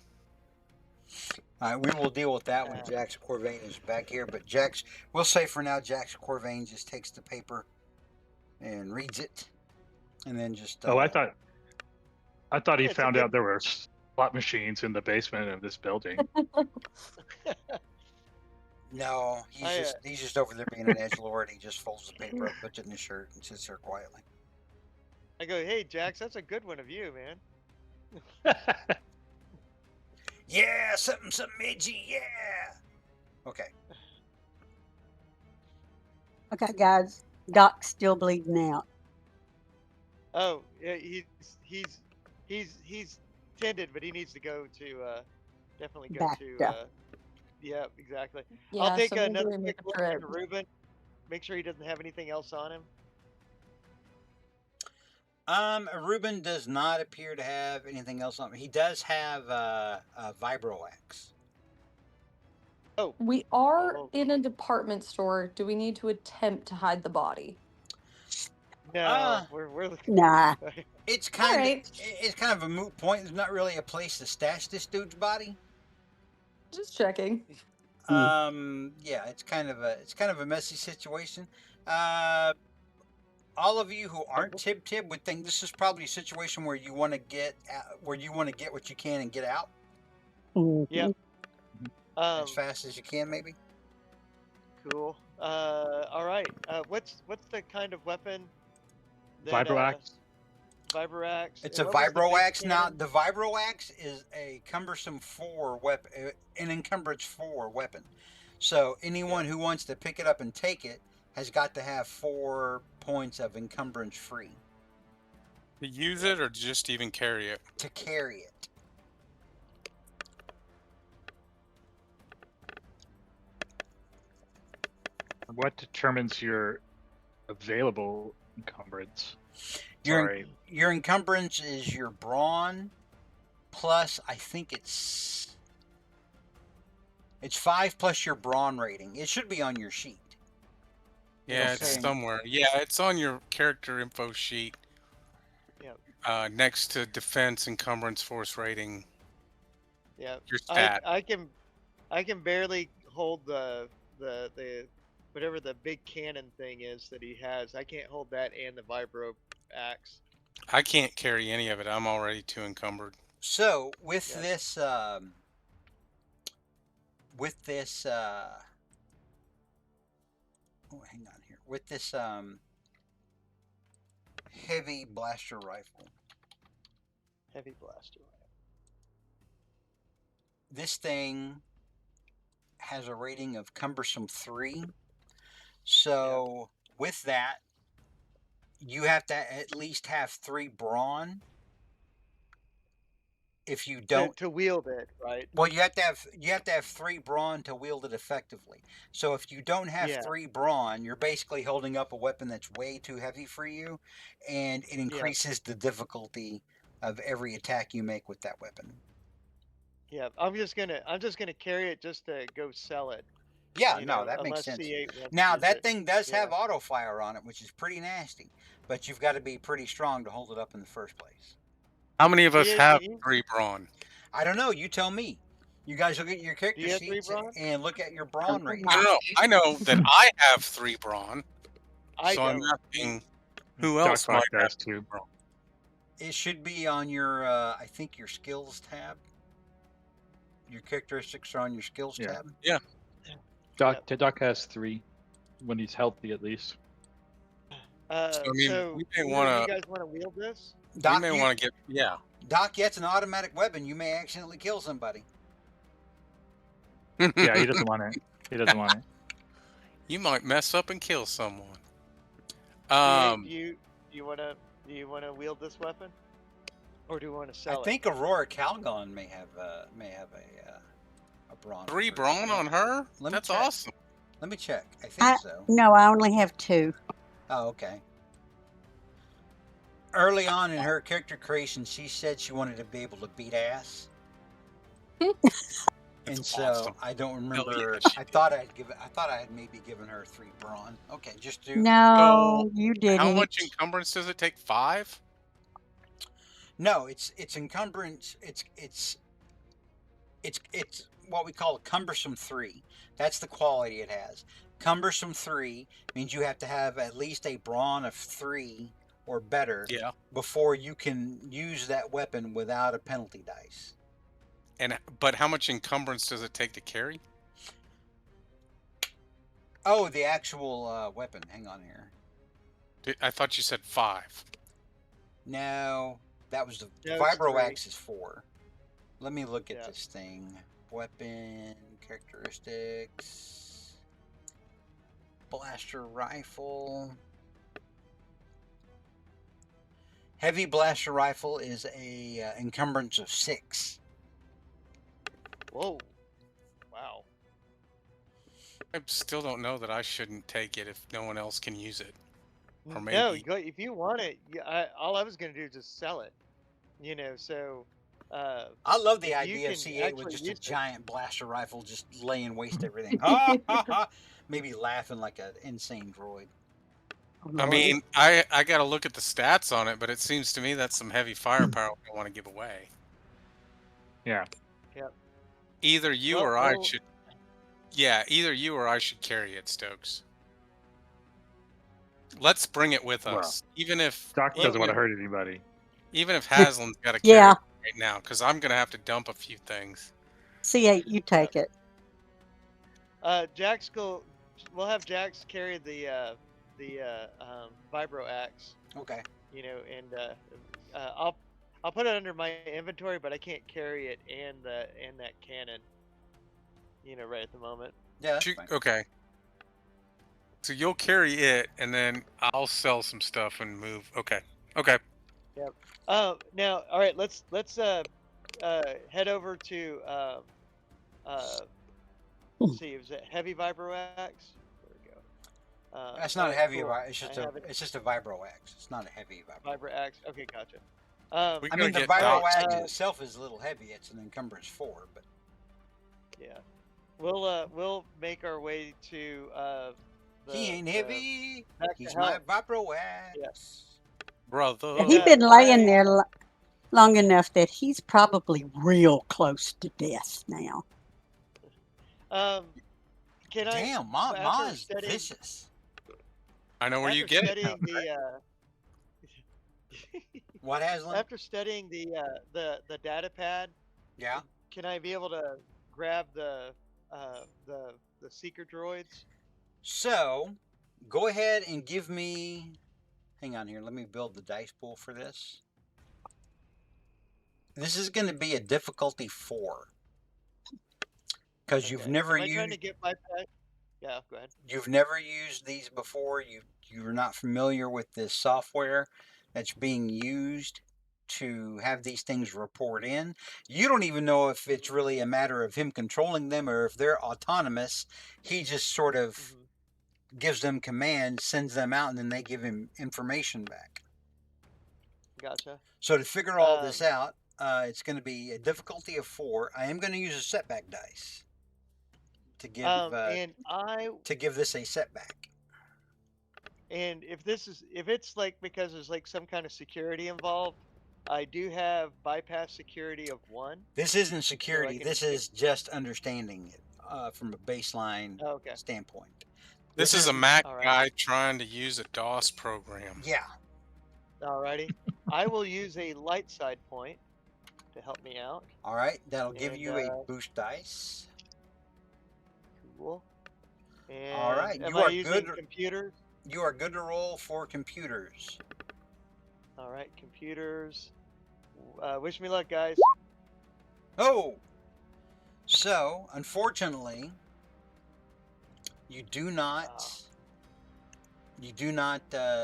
All right, we will deal with that when Jax Corvain is back here. But Jax, we'll say for now, Jax Corvain just takes the paper and reads it, and then just.
Oh, I thought he
Yeah, it's
found
okay.
out there were slot machines in the basement of this building.
No, he's just over there being an edgelord. He just folds the paper up, puts it in his shirt, and sits there quietly.
I go, "Hey, Jax, that's a good one of you, man."
Yeah, something edgy. Yeah. Okay.
Okay, guys. Doc's still bleeding out.
Oh, yeah, he's tended, but he needs to go to definitely go
Back
to
up.
yeah, exactly. I'll
Yeah,
take
so maybe
another
we make
quick
a
look
trip.
at Ruben. Make sure he doesn't have anything else on him.
Ruben does not appear to have anything else on him. He does have a vibroax.
Oh,
We are
oh,
in a department store. Do we need to attempt to hide the body?
no, we're
Nah.
It's kind of
Alright.
it's kind of a moot point. There's not really a place to stash this dude's body.
Just checking.
Yeah, it's kind of a messy situation. Uh, all of you who aren't Tib would think this is probably a situation where you want to get what you can and get out
Yep.
as fast as you can, maybe.
Cool. All right. What's the kind of weapon that
Vibroax.
Vibroax?
It's
and
a
what was the big
vibroax. Now,
cannon?
the vibroax is a cumbersome 4 weapon, an encumbrance 4 weapon. So anyone who wants to pick it up and take it has got to have 4 points of encumbrance free
To use it or just even carry it?
to carry it.
What determines your available encumbrance?
Your encumbrance is your brawn plus, I think it's 5 plus your brawn rating. It should be on your sheet.
Yeah, it's
say-
somewhere. Yeah, it's on your character info sheet.
Yep.
Next to defense, encumbrance, force rating.
Yeah.
Your stat.
I can barely hold the whatever the big cannon thing is that he has. I can't hold that and the vibro axe.
I can't carry any of it. I'm already too encumbered.
So with
Yeah.
this, oh, hang on here. With this heavy blaster rifle,
Heavy blaster.
this thing has a rating of cumbersome 3. So with that, you have to at least have 3 brawn. If you don't,
to wield it, right?
well, you have to have 3 brawn to wield it effectively. So if you don't have
Yeah.
3 brawn, you're basically holding up a weapon that's way too heavy for you, and it increases the difficulty of every attack you make with that weapon.
Yeah. I'm just gonna carry it just to go sell it.
Yeah,
You
no,
know,
that makes
unless
sense.
C8 wants to
Now
use
that
it.
thing does have
Yeah.
auto fire on it, which is pretty nasty, but you've got to be pretty strong to hold it up in the first place.
How many of us
Yeah,
have
can you-
3 brawn?
I don't know. You tell me. You guys look at your
Do
character
you have 3
sheets
brawn?
and look at your brawn rating.
No. I know that I have 3 brawn.
I
So I'm
don't.
asking who else
Doc
might
does
have
too.
brawn.
It should be on your, I think your skills tab. Your characteristics are on your skills
Yeah.
tab.
Yeah.
Doc has 3 when he's healthy, at least.
So,
I mean, we may
either
wanna-
you guys want to wield this?
Doc,
we may want to get. Yeah.
Doc, yeah, it's an automatic weapon. You may accidentally kill somebody.
Yeah, he doesn't want it. He doesn't want it.
You might mess up and kill someone.
Do you want to wield this weapon, or do you want to sell
I think Aurora Calgon may have a brawn.
3
version.
brawn on her?
Let me
That's
check.
awesome.
Let me check. I think so.
No, I only have 2.
Oh, okay. Early on in her character creation, she said she wanted to be able to beat ass. And
That's
so
awesome.
I don't
Hell
remember.
yeah, she
I thought I had maybe given her 3 brawn. Okay, just do.
No, you didn't.
How much encumbrance does it take? 5?
No, it's encumbrance. It's what we call a cumbersome 3. That's the quality it has. Cumbersome 3 means you have to have at least a brawn of 3 or better
Yeah.
before you can use that weapon without a penalty dice.
But how much encumbrance does it take to carry?
Oh, the actual weapon. Hang on here.
I thought you said 5.
No, that was the
No, it's
vibroax is 4. Let me look at
Yeah.
this thing. Weapon characteristics. Blaster rifle. Heavy blaster rifle is a encumbrance of 6.
Whoa. Wow.
I still don't know that I shouldn't take it if no one else can use it. Or
No,
maybe
if you want it, all I was gonna do is just sell it. So
I love the
if you
idea of
can
C8 with
actually
just a
use it,
giant blaster rifle just laying waste everything. Ha ha ha! Maybe laughing like an insane droid.
I mean, I got to look at the stats on it, but it seems to me that's some heavy firepower we don't want to give away.
Yeah.
Either you
well,
or I should. Yeah, either you or I should carry it, Stokes. Let's bring it with
Well,
us, even if
Doc
Well,
doesn't want to hurt anybody.
even if Haslam's got to carry
Yeah.
it right now, because I'm gonna have to dump a few things.
C8, you take it.
Jax we'll have Jax carry the vibro axe.
Okay.
And I'll put it under my inventory, but I can't carry it and that cannon. Right at the moment.
Yeah, that's fine.
Okay. So you'll carry it, and then I'll sell some stuff and move. Okay. Okay.
Yep. Now, all right. Let's head over to let's see. Was it heavy vibro axe? There we go.
That's not a
alright,
heavy.
cool.
It's just
I
a.
have it.
It's just a vibro axe. It's not a heavy vibro.
Vibro axe. Okay, gotcha.
We
I
gotta
mean, the
get
vibro
Doc's-
axe itself is a little heavy. It's an encumbrance 4, but
Yeah. We'll make our way to
he ain't heavy.
back to
He's my
health.
vibro axe.
brother.
Yeah, he's been laying there long enough that he's probably real close to death now.
Can I?
Damn,
after
Ma's
studying-
vicious.
I know where you
after
get it.
studying the
What, Haslam?
after studying the data pad,
Yeah.
can I be able to grab the seeker droids?
So, go ahead and give me. Hang on here. Let me build the dice pool for this. This is going to be a difficulty 4 because you've
Okay.
never
Am I trying to
used.
get bypass? Yeah, go ahead.
You've never used these before. You're not familiar with this software that's being used to have these things report in. You don't even know if it's really a matter of him controlling them or if they're autonomous. He just sort of gives them commands, sends them out, and then they give him information back.
Gotcha.
So to figure all this out, it's going to be a difficulty of 4. I am going to use a setback dice to give to give this a setback.
And if it's like because there's like some kind of security involved, I do have bypass security of 1.
This isn't security.
can
This is just understanding it from a baseline standpoint.
This is a Mac
all right.
guy trying to use a DOS program.
Yeah.
Alrighty. I will use a light side point to help me out.
All right. That'll give
And,
you a boost dice.
Cool. And
All right.
am
You
I
are
using
good.
computers?
You are good to roll for computers.
All right, computers. Wish me luck, guys.
Oh. So, unfortunately, you do not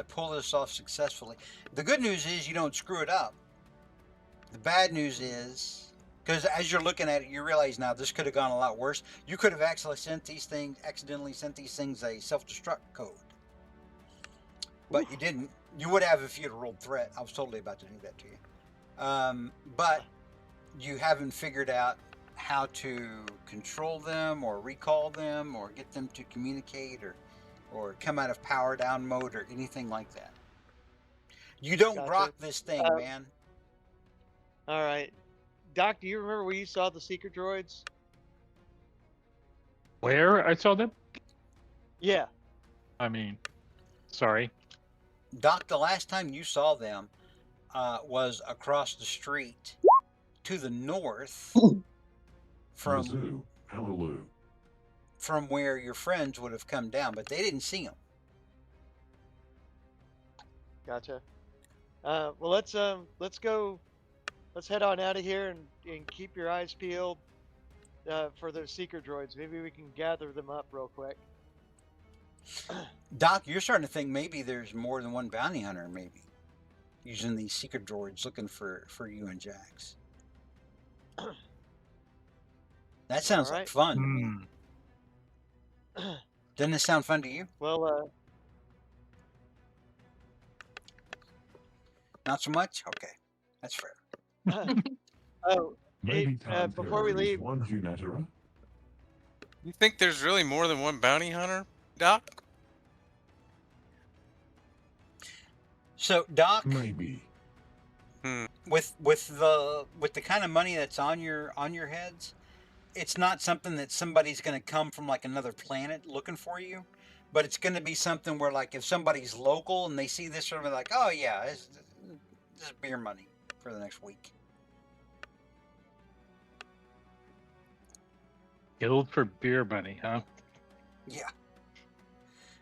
pull this off successfully. The good news is you don't screw it up. The bad news is, because as you're looking at it, you realize now this could have gone a lot worse. You could have accidentally sent these things a self-destruct code. But you didn't. You would have if you'd rolled threat. I was totally about to do that to you. But you haven't figured out how to control them or recall them or get them to communicate or come out of power down mode or anything like that. You don't
Gotcha.
grok this thing, man.
All right. Doc, do you remember where you saw the secret droids?
Where I saw them?
Yeah.
I mean, sorry.
Doc, the last time you saw them was across the street to the north
Mizzou, Hallelujah.
from where your friends would have come down, but they didn't see them.
Gotcha. Well, let's go let's head on out of here and keep your eyes peeled for those seeker droids. Maybe we can gather them up real quick.
Doc, you're starting to think maybe there's more than one bounty hunter, maybe using these secret droids looking for you and Jax. That sounds like
Alright.
fun to me.
Hmm.
Doesn't it sound fun to you?
Well,
Not so much? Okay. That's fair.
oh,
Maybe
hey, before we leave,
one Junetera?
You think there's really more than one bounty hunter, Doc?
So, Doc,
Maybe.
with the kind of money that's on your heads, it's not something that somebody's going to come from like another planet looking for you, but it's going to be something where like if somebody's local and they see this sort of like, oh yeah, this is beer money for the next week.
Guild for beer money, huh?
Yeah.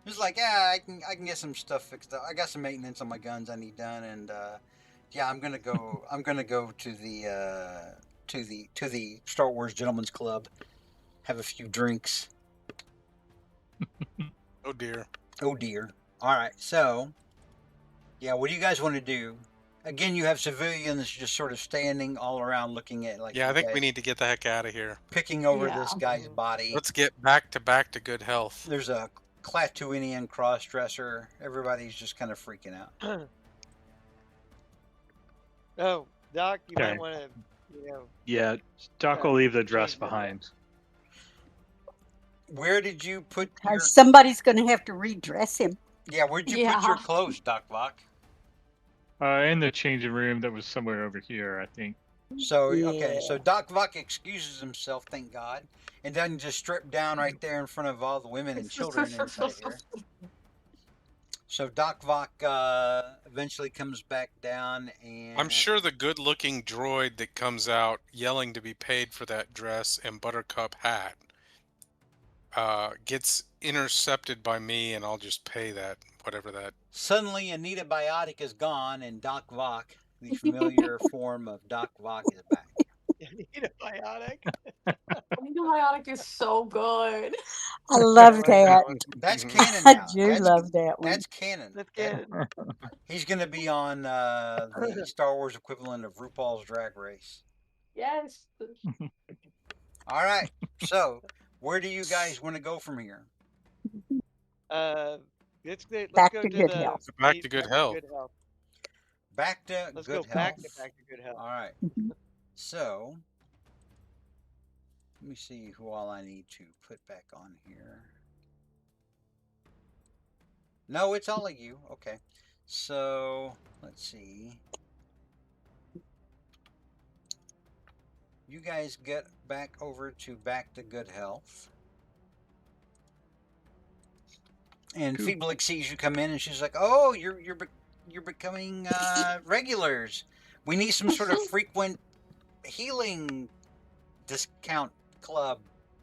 It's like, yeah, I can get some stuff fixed up. I got some maintenance on my guns I need done, and yeah, I'm gonna go to the Star Wars Gentlemen's Club, have a few drinks.
Oh dear.
Oh dear. All right, so yeah, what do you guys want to do? Again, you have civilians just sort of standing all around looking at like.
Yeah, I
you
think we
guys
need to get the heck out of here.
picking over
Yeah.
this guy's body.
Let's get back to good health.
There's a Clatuinian cross-dresser. Everybody's just kind of freaking out.
oh, Doc, you
Okay.
might want to, you know,
Yeah, Doc
Yeah,
will leave the dress
change that.
behind.
Where did you put your?
Somebody's going to have to redress him.
Yeah, where'd you put your
Yeah.
clothes, Doc Vok?
In the changing room that was somewhere over here, I think.
So okay, so
Yeah.
Doc Vok excuses himself, thank God, and doesn't just strip down right there in front of all the women and children inside here. So Doc Vok eventually comes back down, and
I'm sure the good-looking droid that comes out yelling to be paid for that dress and buttercup hat gets intercepted by me, and I'll just pay that, whatever that.
suddenly Anita Biotic is gone, and Doc Vok, the familiar form of Doc Vok, is back.
you need a biotic.
Antibiotic is so good.
I love
like
that.
that one.
That's canon
I
now.
do
That's,
love that one.
That's canon.
That's
That-
canon.
he's going to be on the Star Wars equivalent of RuPaul's Drag Race.
Yes.
All right. So, where do you guys want to go from here?
Let's
Back
go
to
to
good
the
health.
Back to good health.
Back to
Let's
good
go back
health.
to good health.
All right.
Mhm.
So, let me see who all I need to put back on here. No, it's all of you. Okay. So, let's see. You guys get back over to back to good health. And
Cool.
Feeblick sees you come in, and she's like, "Oh, you're becoming regulars. We need some sort of frequent healing discount club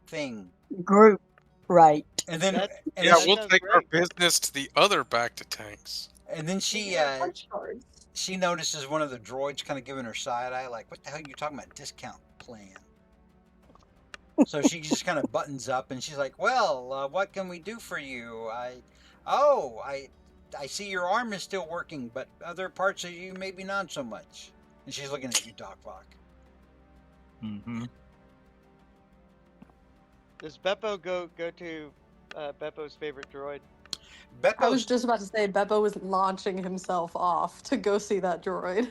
thing."
Group, right.
And then
That-
and
Yeah,
then
that
we'll
sounds
take our
great.
business to the other back to tanks.
and then she
Punch cards.
she notices one of the droids kind of giving her side eye, like, "What the hell are you talking about? Discount plan?" So she just kind of buttons up, and she's like, "Well, what can we do for you? I see your arm is still working, but other parts of you maybe not so much." And she's looking at you, Doc Vok.
Mm-hmm.
Does Beppo go to Beppo's favorite droid?
I was
Beppo's
just about to say Beppo was launching himself off to go see that droid.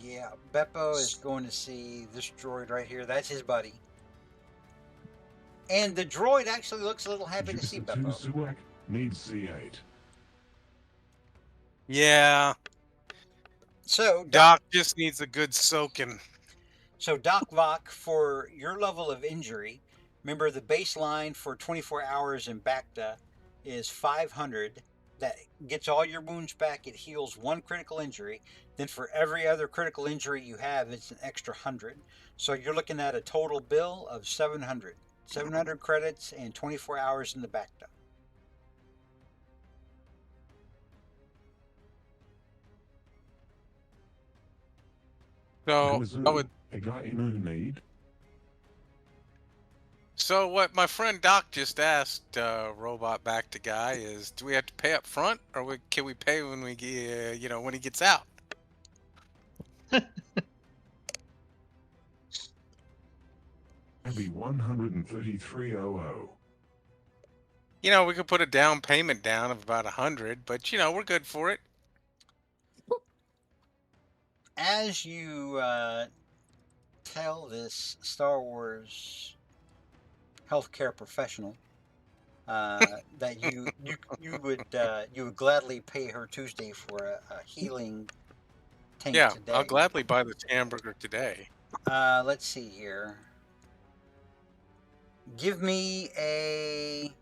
yeah, Beppo is going to see this droid right here. That's his buddy. And the droid actually looks a little happy to see
Jupiter 2
Beppo.
Suak needs C8.
Yeah,
So
Doc just needs a good soaking.
So Doc Vok, for your level of injury, remember the baseline for 24 hours in Bacta is 500. That gets all your wounds back. It heals one critical injury. Then for every other critical injury you have, it's an extra 100. So you're looking at a total bill of 700. 700 credits and 24 hours in the Bacta.
So
Amazon,
I would.
I got you no need.
So what my friend Doc just asked, robot back to guy, is do we have to pay up front, or can we pay when we get, when he gets out?
That'd be 133.00.
We could put a down payment down of about 100, but we're good for it.
As you tell this Star Wars healthcare professional that you would gladly pay her Tuesday for a healing tank
Yeah,
today.
I'll gladly buy this hamburger today.
Let's see here. Give me a.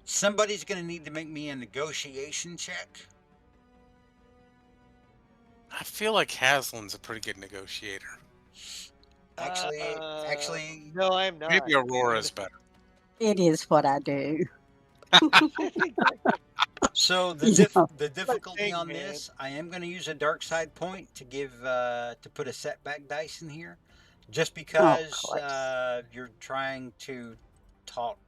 Somebody's going to need to make me a negotiation check.
I feel like Haslin's a pretty good negotiator.
Actually,
no, I'm not.
Maybe Aurora's better.
It is what I do.
so
Yeah.
the difficulty
Big
on
man.
this, I am going to use a dark side point to give to put a setback dice in here, just because
course.
you're trying to talk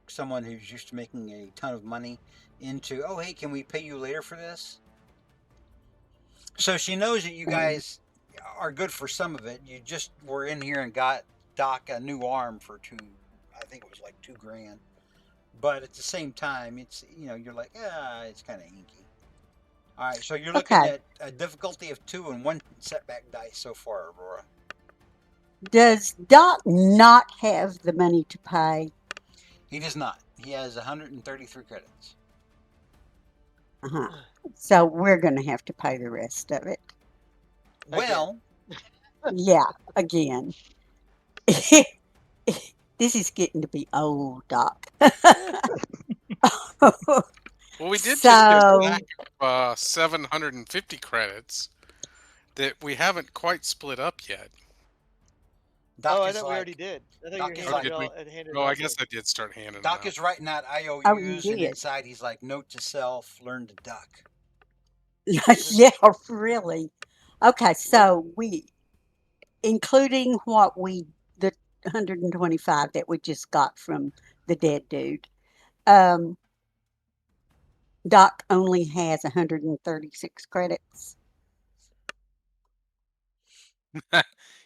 someone who's used to making a ton of money into, oh hey, can we pay you later for this? So she knows that you guys are good for some of it. You just were in here and got Doc a new arm for I think it was like $2,000. But at the same time, it's you're like, it's kind of inky. All right, so you're looking at a difficulty of 2 and 1 setback dice so far, Aurora.
Does Doc not have the money to pay?
He does not. He has 133 credits.
Uh-huh. So we're going to have to pay the rest of it.
Well,
Yeah, again. This is getting to be old, Doc.
Well, we did just get a
So,
stack of 750 credits that we haven't quite split up yet.
Doc
I
is
thought we
like,
already did. I thought
Doc
you
is
handed
like-
it handed
Oh,
it
I
all
guess
to-
I did start handing them
Doc
out.
is writing out
you
IOUs, and
did.
inside he's like, note to self, learn to duck.
Yeah, really. Okay, so we, including the 125 that we just got from the dead dude, Doc only has 136 credits.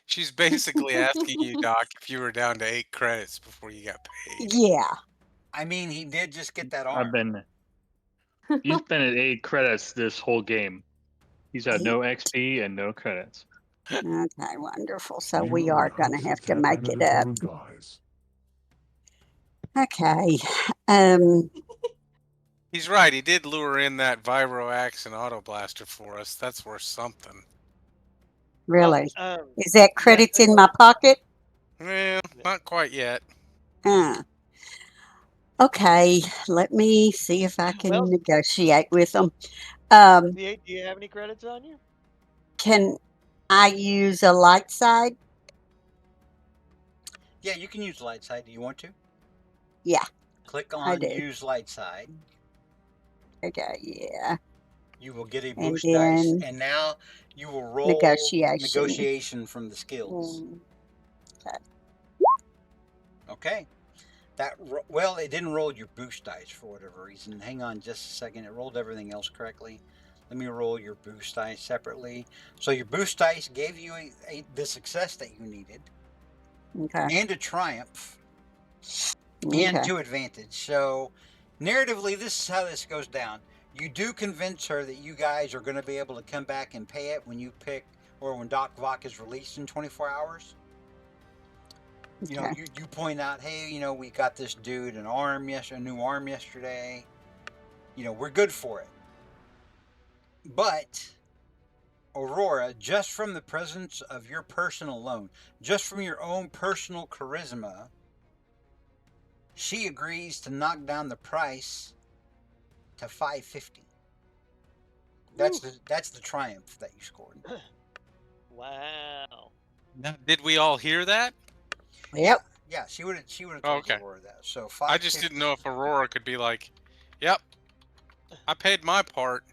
She's basically asking you, Doc, if you were down to 8 credits before you got paid.
Yeah.
I mean, he did just get that arm.
I've been. He's been at 8 credits this whole game. He's had no XP and no credits.
Okay, wonderful. So
You
we
are
are going to have to
tap
make
into
it
the
up.
phone, guys.
Okay.
He's right. He did lure in that Vibro-Axe and Auto Blaster for us. That's worth something.
Really?
Well,
Is that credits in my pocket?
Well, not quite yet.
Okay, let me see if I can
Well-
negotiate with them.
V8, do you have any credits on you?
Can I use a light side?
Yeah, you can use light side. Do you want to?
Yeah,
Click
I
on
do.
use light side.
Okay, yeah.
You will get a
And
boost dice,
then
and now you will roll
negotiation.
from the skills.
Okay.
Okay. Well, it didn't roll your boost dice for whatever reason. Hang on just a second. It rolled everything else correctly. Let me roll your boost dice separately. So your boost dice gave you the success that you needed,
Okay.
and a triumph,
Okay.
and 2 advantage. So narratively, this is how this goes down. You do convince her that you guys are going to be able to come back and pay it when you pick, or when Doc Vok is released in 24 hours.
Okay.
You point out, hey, we got this dude a new arm yesterday. We're good for it. But Aurora, just from the presence of your person alone, just from your own personal charisma, she agrees to knock down the price to $550. That's the triumph that you scored.
Wow.
Now, did we all hear that?
Yep.
Yeah, she would have told
Okay.
Aurora that. So
I just didn't know if Aurora could be like, yep, I paid my part.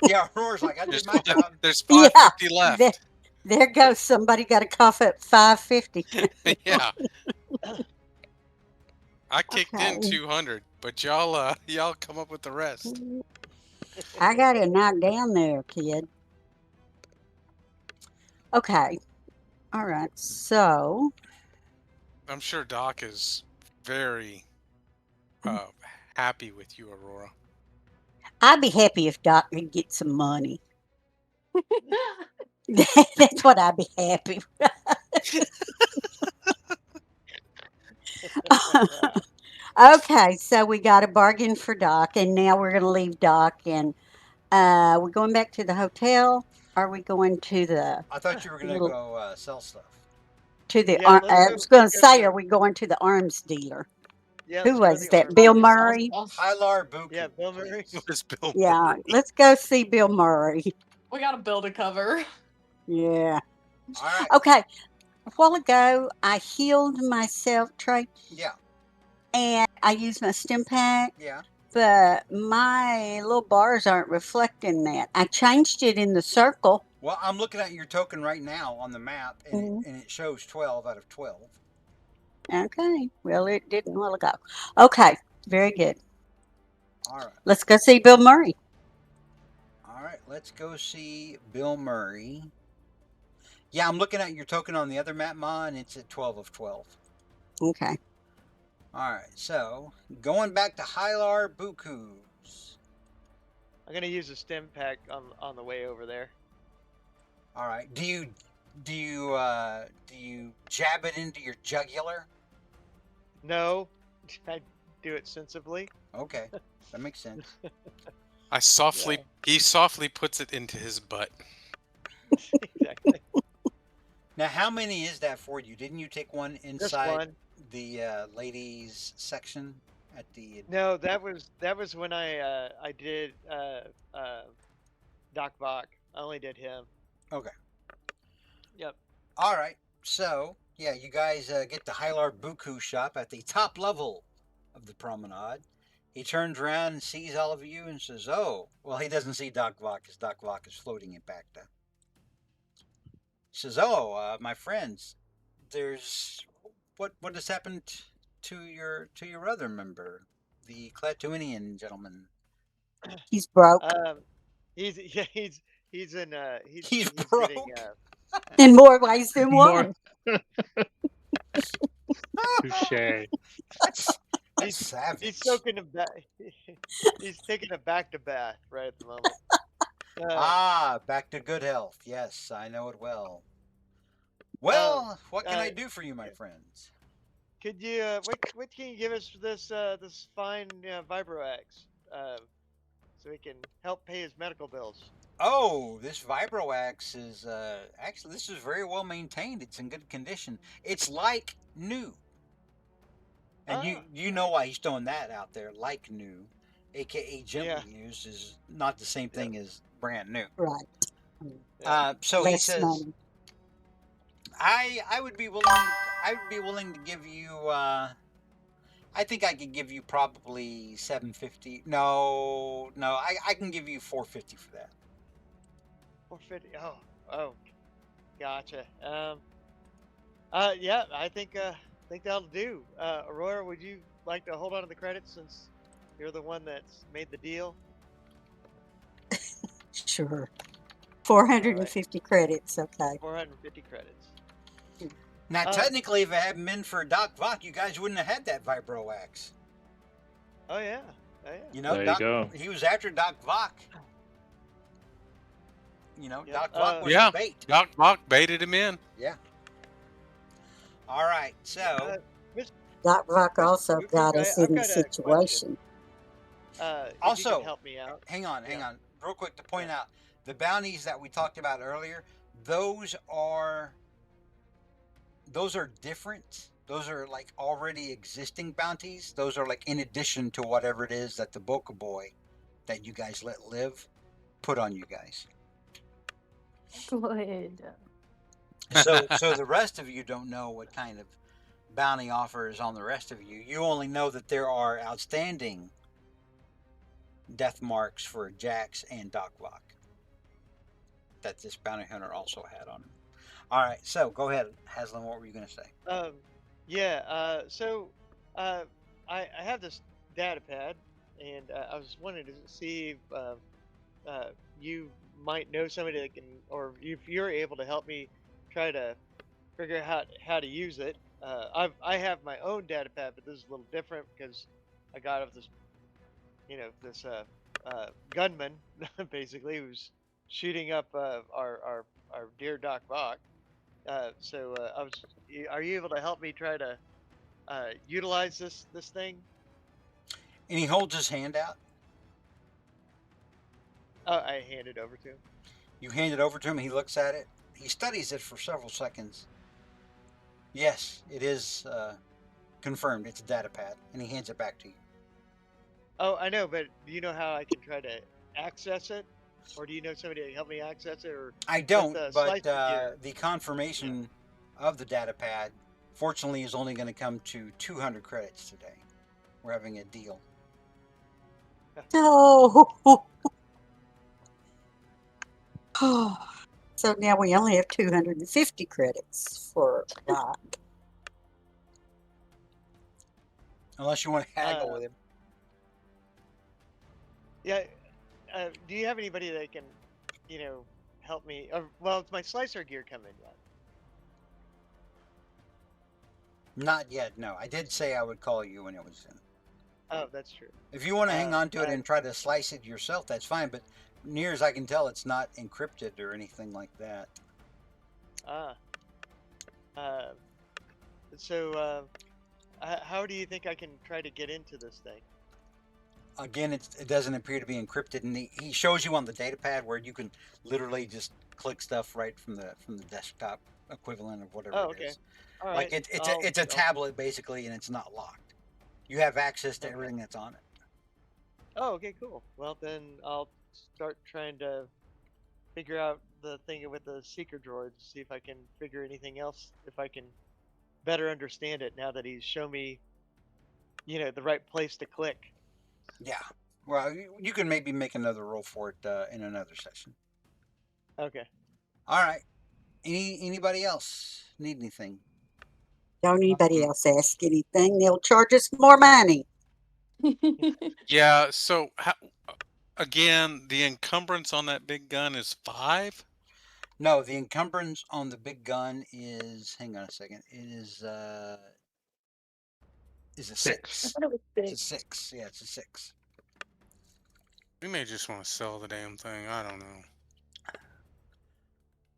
Yeah, Aurora's like, I did my job.
There's
Yeah,
550 left.
There goes somebody got a cough at 550.
Yeah, I kicked in
Okay.
200, but y'all come up with the rest.
I got it knocked down there, kid. Okay. All right. So,
I'm sure Doc is very happy with you, Aurora.
I'd be happy if Doc could get some money. That's what I'd be happy with. Okay, so we got a bargain for Doc, and now we're going to leave Doc. And we're going back to the hotel. Are we going to the
I thought you were gonna
little
go sell stuff.
to the?
Yeah, let's
I
go.
was going to
Let's go
say,
to
are
the,
we going to the arms dealer?
yeah,
Who
let's go to
was
the
that?
arms
Bill
Probably
dealer.
sell
Murray.
stuff.
Hylar Buku.
Yeah, Bill Murray.
please.
It's Bill
Yeah,
Murray.
let's go see Bill Murray.
We got a bill to cover.
Yeah.
All right.
Okay. A while ago, I healed myself, Trey,
Yeah.
and I used my stim pack,
Yeah.
but my little bars aren't reflecting that. I changed it in the circle.
Well, I'm looking at your token right now on the map, and
Mhm.
it shows 12 out of 12.
Okay. Well, it didn't a while ago. Okay. Very good.
All right.
Let's go see Bill Murray.
All right. Let's go see Bill Murray. Yeah, I'm looking at your token on the other map, Ma, and it's at 12 of 12.
Okay.
All right. So going back to Hylar Buku's.
I'm gonna use a stim pack on the way over there.
All right. Do you jab it into your jugular?
No, I do it sensibly.
Okay, that makes sense.
He softly puts it into his butt.
Exactly.
Now, how many is that for you? Didn't you take one
Just
inside
one.
the ladies section at the?
No, that was when I did Doc Bach. I only did him.
Okay.
Yep.
All right. So yeah, you guys get to Hylar Buku shop at the top level of the promenade. He turns around and sees all of you and says, "Oh, well." He doesn't see Doc Vok, because Doc Vok is floating in Bacta. He says, "Oh, my friends, there's what has happened to your other member, the Clatuinian gentleman?
He's broke
He's yeah, he's in
He's
getting
broke.
in more ways than
More
one.
touche.
That's savage.
he's soaking a back. He's taking a back to bath right at the moment.
Back to good health. Yes, I know it well. Well, what can I do for you, my friends?
Could you what can you give us for this this fine Vibroax so we can help pay his medical bills?
Oh, this Vibroax is actually, this is very well maintained. It's in good condition. It's like new. And you know why he's throwing that out there, like new, aka gently used, is not the same thing as brand new.
Right.
So he
Less
says,
money.
I would be willing to give you I think I could give you probably 750. No, I can give you 450 for that.
450. Oh, gotcha. Yeah, I think that'll do. Aurora, would you like to hold on to the credits since you're the one that's made the deal?
Sure. 450 credits. Okay.
450 credits.
Now, technically, if it hadn't been for Doc Vok, you guys wouldn't have had that Vibroax.
Oh yeah.
You know,
There you
Doc,
go.
he was after Doc Vok. You know,
Yeah,
Doc Vok was
yeah.
the bait.
Doc Bach baited him in.
Yeah. All right, so
Doc Rock
Mr.
also
Buku,
got us
I've
in the
got a question.
situation.
If you
also
can help me out.
hang on, real quick to point out the bounties that we talked about earlier. Those are different. Those are like already existing bounties. Those are like in addition to whatever it is that the Boca Boy that you guys let live put on you guys.
Good.
So the rest of you don't know what kind of bounty offer is on the rest of you. You only know that there are outstanding death marks for Jax and Doc Vok that this bounty hunter also had on him. All right, so go ahead, Haslam. What were you going to say?
Yeah. So I have this data pad, and I was wanting to see if you might know somebody that can, or if you're able to help me try to figure out how to use it. I have my own data pad, but this is a little different because I got of this, this gunman basically who's shooting up our dear Doc Vok. Are you able to help me try to utilize this thing?
And he holds his hand out.
I hand it over to him.
You hand it over to him. He looks at it. He studies it for several seconds. Yes, it is confirmed. It's a data pad, and he hands it back to you.
Oh, I know, but do you know how I can try to access it, or do you know somebody that can help me access it, or
I don't,
the
but
slicer gear?
the confirmation of the data pad, fortunately, is only going to come to 200 credits today. We're having a deal.
No. So now we only have 250 credits for Doc.
Unless you want to haggle with him.
Yeah. Do you have anybody that can, help me? Well, it's my slicer gear coming yet?
Not yet, no. I did say I would call you when it was in.
Oh, that's true.
If you want to hang on to it and try to slice it yourself, that's fine. But near as I can tell, it's not encrypted or anything like that.
So how do you think I can try to get into this thing?
Again, it doesn't appear to be encrypted, and he shows you on the data pad where you can literally just click stuff right from the desktop equivalent of whatever it is.
All
Like
right.
it's a tablet basically, and it's not locked. You have access to everything that's on it.
Oh, okay, cool. Well, then I'll start trying to figure out the thing with the seeker droid to see if I can figure anything else, if I can better understand it now that he's shown me, the right place to click.
Yeah. Well, you can maybe make another roll for it in another session.
Okay.
All right. Anybody else need anything?
Don't anybody else ask anything. They'll charge us more money.
Yeah. So again, the encumbrance on that big gun is 5.
No, the encumbrance on the big gun is. Hang on a second. It is. Is a 6. It's a 6. Yeah, it's a 6.
We may just want to sell the damn thing. I don't know.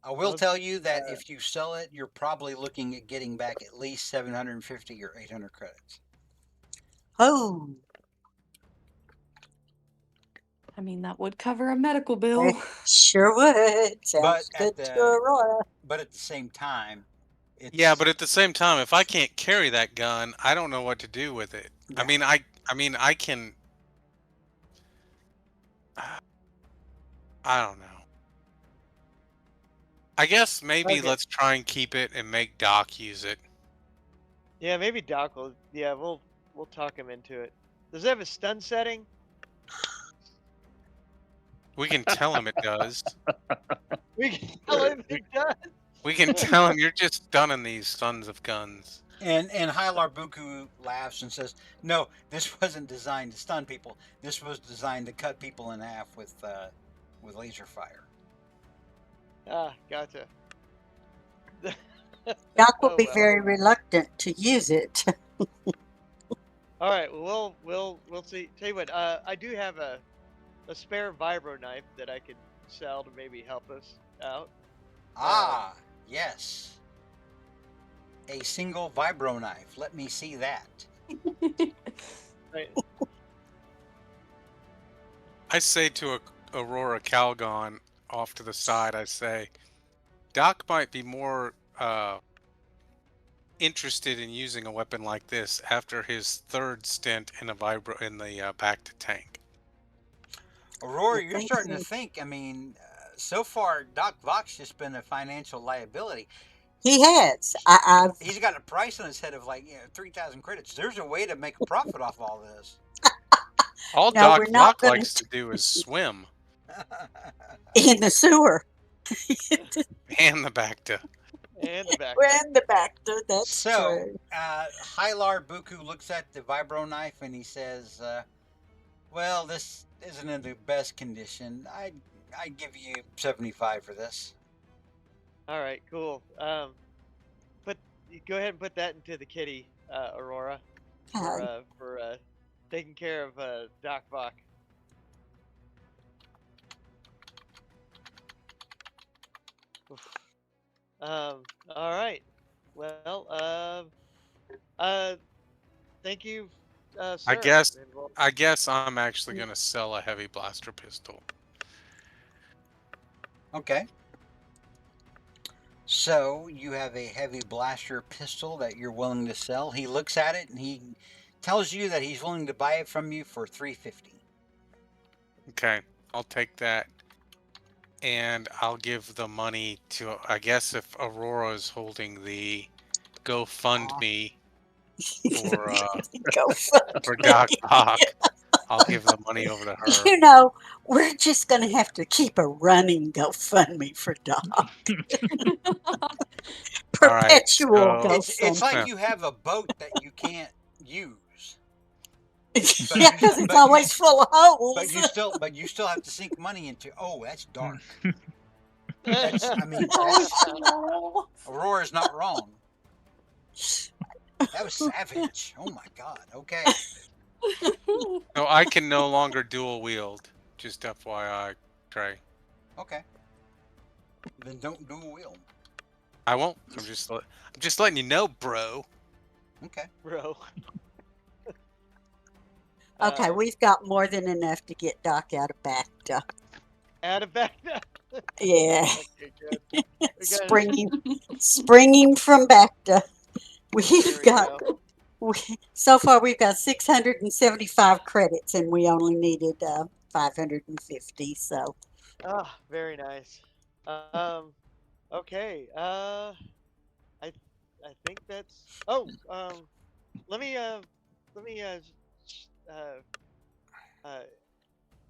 I will tell you that if you sell it, you're probably looking at getting back at least 750 or 800 credits.
Oh.
I mean, that would cover a medical bill.
Sure would. Sounds good to Aurora.
But at the same time,
yeah, but at the same time, if I can't carry that gun, I don't know what to do with it. Yeah. I mean, I can. I don't know. I guess maybe let's try and keep it and make Doc use it.
Yeah, maybe Doc will. Yeah, we'll talk him into it. Does it have a stun setting?
We can tell him it does.
We can tell him it does.
We can tell him you're just stunning these sons of guns.
And Hylar Buku laughs and says, "No, this wasn't designed to stun people. This was designed to cut people in half with laser fire."
Ah, gotcha.
Doc will be very reluctant to use it.
All right. Well, we'll see. Tell you what. I do have a spare vibro knife that I could sell to maybe help us out.
Ah, yes. A single vibro knife. Let me see that.
Right.
I say to Aurora Calgon off to the side, I say, Doc might be more interested in using a weapon like this after his 3rd stint in the back to tank.
Aurora, you're starting to think. I mean, so far Doc Vok's just been a financial liability.
He has.
He's got a price on his head of 3,000 credits. There's a way to make a profit off all this.
All
No, we're
Doc
not
Lock
gonna
likes to do is swim
in the sewer.
and the Bacta.
And the back.
And the Bacta, that's
So,
true.
Hylar Buku looks at the vibro knife and he says, "Well, this isn't in the best condition. I'd give you 75 for this."
All right, cool. But you go ahead and put that into the kitty, Aurora,
Okay.
for taking care of Doc Bach. Oof. All right. Well, thank you,
I
sir.
guess
And we'll-
I guess I'm actually gonna sell a heavy blaster pistol.
Okay. So you have a heavy blaster pistol that you're willing to sell. He looks at it and he tells you that he's willing to buy it from you for 350.
Okay, I'll take that, and I'll give the money to. I guess if Aurora is holding the GoFundMe for
Go fuck
for
me.
Doc Ock, I'll give the money over to her.
You know, we're just going to have to keep a running GoFundMe for Doc.
All right,
Perpetual
so
It's like
GoFundMe.
you have a boat that you can't use.
Yeah, because it's
but you-
always full of holes.
But you still have to sink money into. Oh, that's dark.
Oh,
That's
No.
Aurora's not wrong. That was savage. Oh my god. Okay.
so I can no longer dual wield. Just FYI, Trey.
Okay. Then don't dual wield.
I won't. I'm just letting you know, bro.
Okay.
bro.
Okay, we've got more than enough to get Doc out of Bacta.
Out of back now.
Yeah,
Okay, good. We got
springing from Bacta.
There
We've
we
got
go.
so far we've got 675 credits, and we only needed 550. So
Ah, very nice. Okay. I think that's. Oh, let me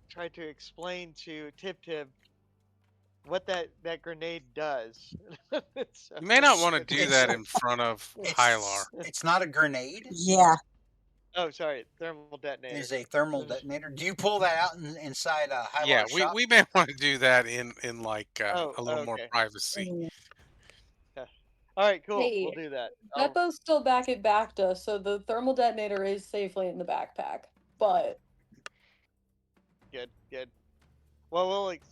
try to explain to Tib Tib what that grenade does. So-
You may not want to do
It's-
that in front of Hylar.
It's not a grenade.
yeah,
Oh, sorry, thermal detonator.
It is a thermal detonator. Do you pull that out inside a Hylar
Yeah,
shop?
we may want to do that in like
Oh,
a little more
okay.
privacy.
All right, cool.
Hey,
We'll do that. I'll-
Beppo's still back at Bacta, so the thermal detonator is safely in the backpack. But
Good, good. Well,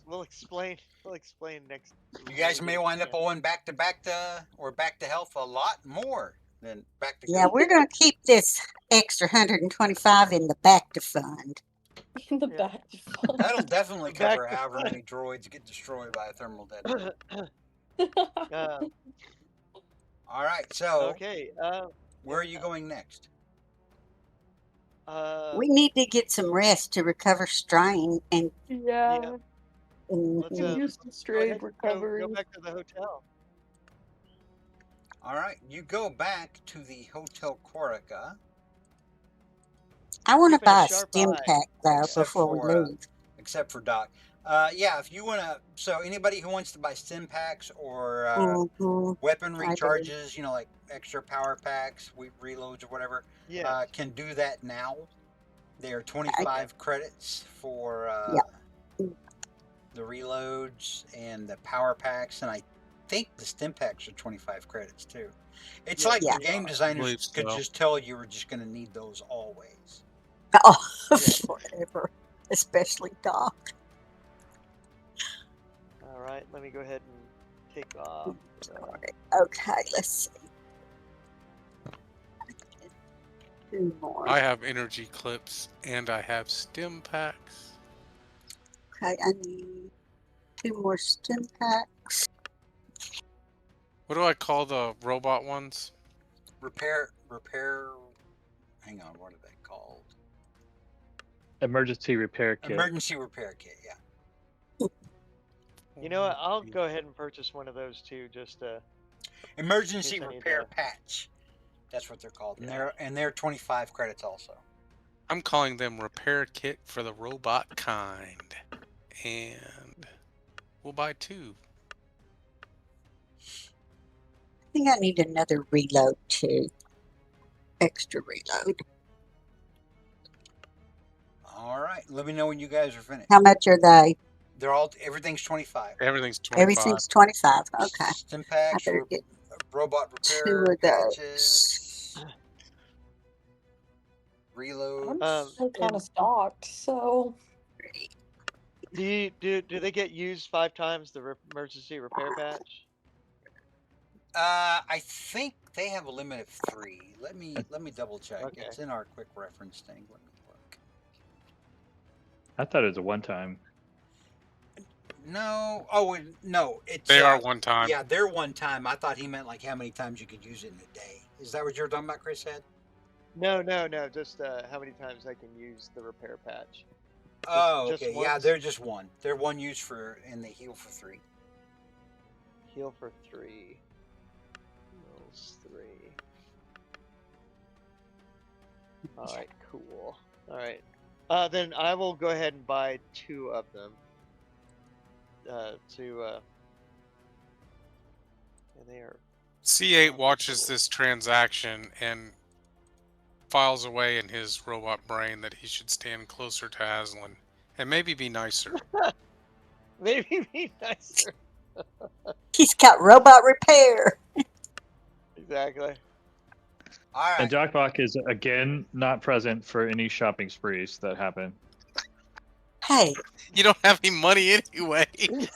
we'll explain. We'll explain next.
You guys
when we
may
get a
wind up
chance.
owing back to or back to health a lot more than back to
yeah,
good.
we're going to keep this extra 125 in the Bacta fund.
in the
Yeah.
back.
That'll definitely
Back
cover
to
however
fun.
many droids get destroyed by a thermal detonator.
Uh,
All right, so
okay.
where are you going next?
We need to get some rest to recover strain and
yeah.
Let's
Use the
go
straight
ahead.
recovery.
Go back to the hotel.
All right, you go back to the Hotel Corica.
I want to
Keeping a
buy a
sharp
stim
eye.
pack though
Except
before we
for,
leave.
Except for Doc. Yeah, if you want to, so anybody who wants to buy stim packs or
Mhm,
weapon
I do.
recharges, you know, like extra power packs, reloads or whatever,
Yes.
can do that now. They are 25 credits for the reloads and the power packs, and I think the stim packs are 25 credits too. It's like
Yeah.
the game designers
believe
could
so.
just tell you were just going to need those always.
Oh,
Yeah.
forever, especially Doc.
All right. Let me go ahead and take off.
Okay, let's see. 2 more.
I have energy clips and I have stim packs.
Okay, I need 2 more stim packs.
What do I call the robot ones?
Repair. Hang on, what are they called?
Emergency repair kit.
Emergency repair kit. Yeah.
You know what? I'll go ahead and purchase one of those too. Just
Emergency
Yes, I need
repair
that.
patch. That's what they're called,
Yeah.
and they're 25 credits also.
I'm calling them repair kit for the robot kind. And we'll buy 2.
I think I need another reload too. Extra reload.
All right. Let me know when you guys are finished.
How much are they?
Everything's 25.
Everything's 25.
Everything's 25. Okay.
Stim
I
packs,
better get
robot
2
repair
of those.
packages, reload.
I'm still kind of stocked, so
Do they get used 5 times the emergency repair patch?
I think they have a limit of 3. Let me double check.
Okay.
It's in our quick reference thing. Let me look.
I thought it was a one-time.
No. No. It's
They are one time.
Yeah, they're one time. I thought he meant like how many times you could use it in a day. Is that what you're talking about, Chris said?
No. Just how many times I can use the repair patch?
Oh,
just
okay. Yeah,
once?
they're just one. They're one use and they heal for 3.
Heal for 3. Heals 3. All right, cool. All right. Then I will go ahead and buy 2 of them. And they are.
C8 watches this transaction and files away in his robot brain that he should stand closer to Aslan and maybe be nicer.
Maybe be nicer.
He's got robot repair.
Exactly.
All right.
And Jockbach is again not present for any shopping sprees that happen.
Hey,
You don't have any money anyway.
Exactly.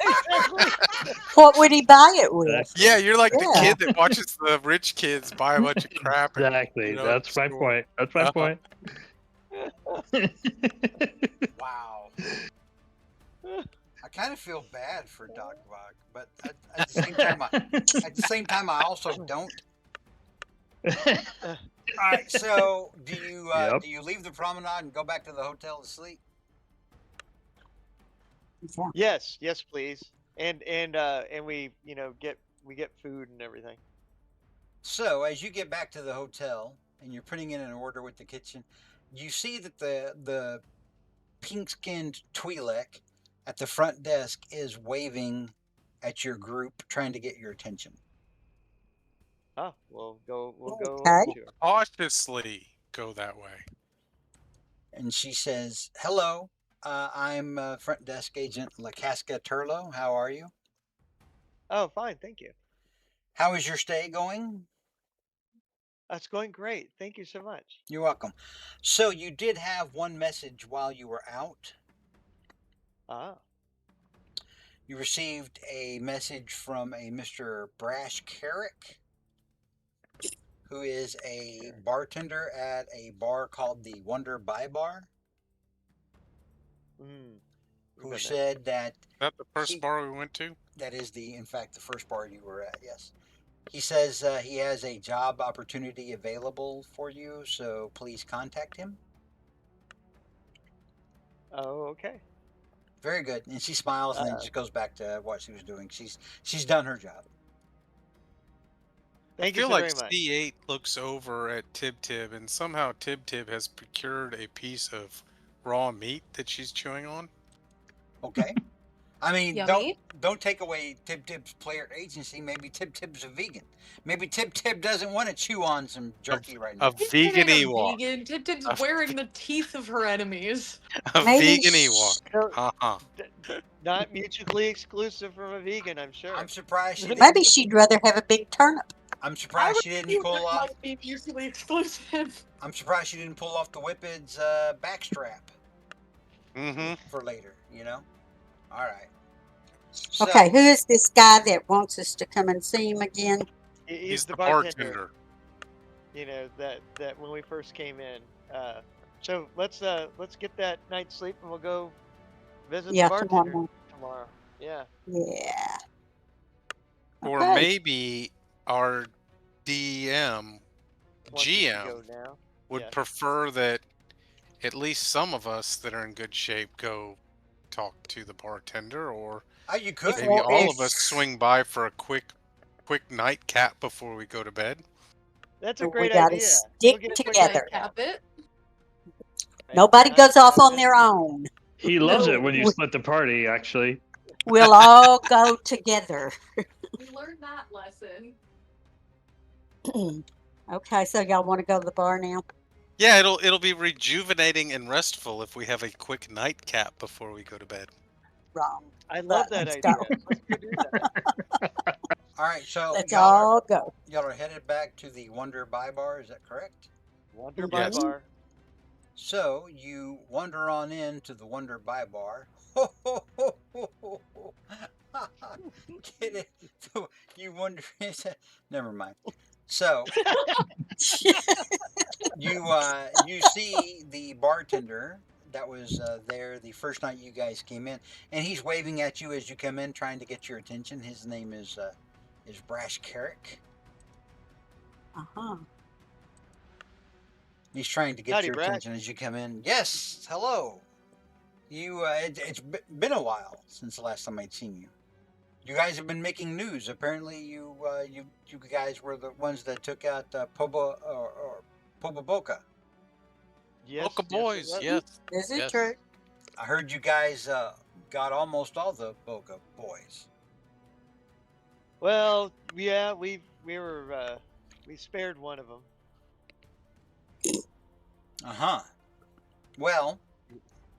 what would he buy it with?
Yeah, you're like the
Yeah.
kid that watches the rich kids buy a bunch of crap. And,
Exactly.
you know,
That's my
store.
point. That's my point.
Wow. I kind of feel bad for Doc Vog, but at the same time, I also don't. All right. So, do you leave the promenade and go back to the hotel to sleep?
Yes, please. And we get food and everything.
So, as you get back to the hotel and you're putting in an order with the kitchen, you see that the pink-skinned Twi'lek at the front desk is waving at your group, trying to get your attention.
Oh, we'll go
Okay.
over to her.
Cautiously go that way.
And she says, "Hello, I'm front desk agent Lakaska Turlo. How are you?
Oh, fine, thank you.
How is your stay going?"
That's going great. Thank you so much.
You're welcome. So you did have one message while you were out.
Ah.
You received a message from a Mr. Brash Carrick, who is a bartender at a bar called the Wonder Buy Bar, who said that...
Is that the first bar we went to?
That is, in fact, the first bar you were at, yes. He says he has a job opportunity available for you, so please contact him.
Oh, okay.
Very good. And she smiles and then just goes back to what she was doing. She's done her job.
Thank you
I feel
so
like
very much.
C8 looks over at Tib and somehow Tib has procured a piece of raw meat that she's chewing on.
Okay. I mean,
Yummy.
don't take away Tib's player agency. Maybe Tib's a vegan. Maybe Tib doesn't want to chew on some jerky right now.
A vegan Ewok.
Vegan. Tib's wearing the teeth of her enemies.
A
Maybe
vegan Ewok.
Not mutually exclusive from a vegan, I'm sure.
I'm surprised she didn't.
Maybe she'd rather have a big turnip.
I'm surprised she didn't pull off.
Might be mutually exclusive.
I'm surprised she didn't pull off the Whippets backstrap. For later, you know. All right. So,
Okay, who is this guy that wants us to come and see him again?
He's the bartender. You know that when we first came in. So let's get that night's sleep and we'll go visit the bartender tomorrow. Yeah.
Yeah.
Or maybe our GM would prefer that at least some of us that are in good shape go talk to the bartender, or
you could.
Maybe all of us swing by for a quick nightcap before we go to bed.
That's a great
idea.
idea.
Stick together.
Cap it.
Nobody
night,
goes off on
okay.
their own.
He loves it when you
We-
split the party, actually.
We'll all go together.
We learned that lesson.
Okay, so y'all want to go to the bar now?
Yeah, it'll be rejuvenating and restful if we have a quick nightcap before we go to bed.
Wrong.
I love that
Let's
idea.
go.
Let's go do that.
All right, so
Let's
y'all are
all go.
y'all are headed back to the Wonder Buy Bar. Is that correct?
Wonder Buy
Yes.
Bar.
So you wander on into the Wonder Buy Bar. Ho, ho, ho, ho, ho, ho. Get it? So you wonder. Never mind. So you see the bartender that was there the first night you guys came in, and he's waving at you as you come in, trying to get your attention. His name is Brash Carrick.
Uh-huh.
He's trying to get
Howdy,
your
Brash.
attention as you come in. Yes, hello. It's been a while since the last time I'd seen you. You guys have been making news. Apparently, you guys were the ones that took out Poba Boca.
Yes,
Boca
yes, it
Boys,
was.
yes.
Is it
Yes.
true?
I heard you guys got almost all the Boca Boys.
Well, yeah, we spared one of them.
Uh-huh. Well,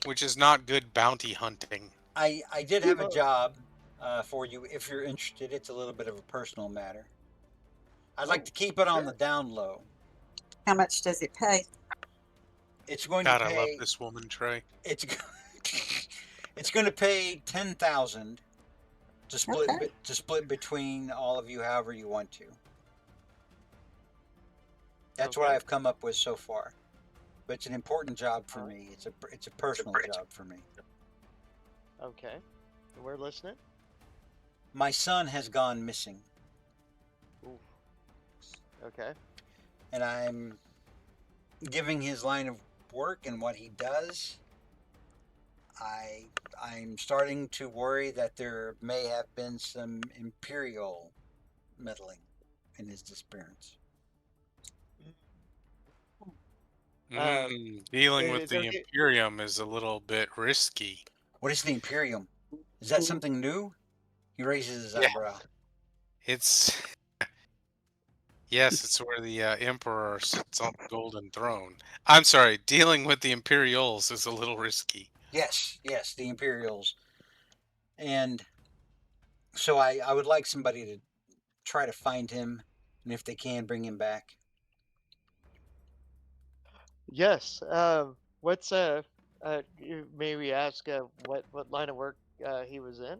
Which is not good bounty hunting.
I did have a
Oh.
job for you if you're interested. It's a little bit of a personal matter. I'd like
Oh,
to keep it on
sure.
the down low.
How much does it pay?
It's going
God,
to
I love
pay.
this woman, Trey.
It's it's going to pay 10,000 to split
Okay.
to split between all of you, however you want to. That's what
Okay.
I've come up with so far. But it's an important job for
Alright.
me. It's a personal job for me.
Okay. We're listening.
My son has gone missing,
Ooh. Okay.
and I'm giving his line of work and what he does. I'm starting to worry that there may have been some imperial meddling in his disappearance.
Dealing with
It's
the
okay.
Imperium is a little bit risky.
What is the Imperium? Is that something new? He raises his
Yeah.
eyebrow.
It's yes, it's where the Emperor sits on the golden throne. I'm sorry, dealing with the Imperials is a little risky.
Yes, the Imperials. And so I would like somebody to try to find him, and if they can, bring him back.
Yes. What's may we ask what line of work he was in?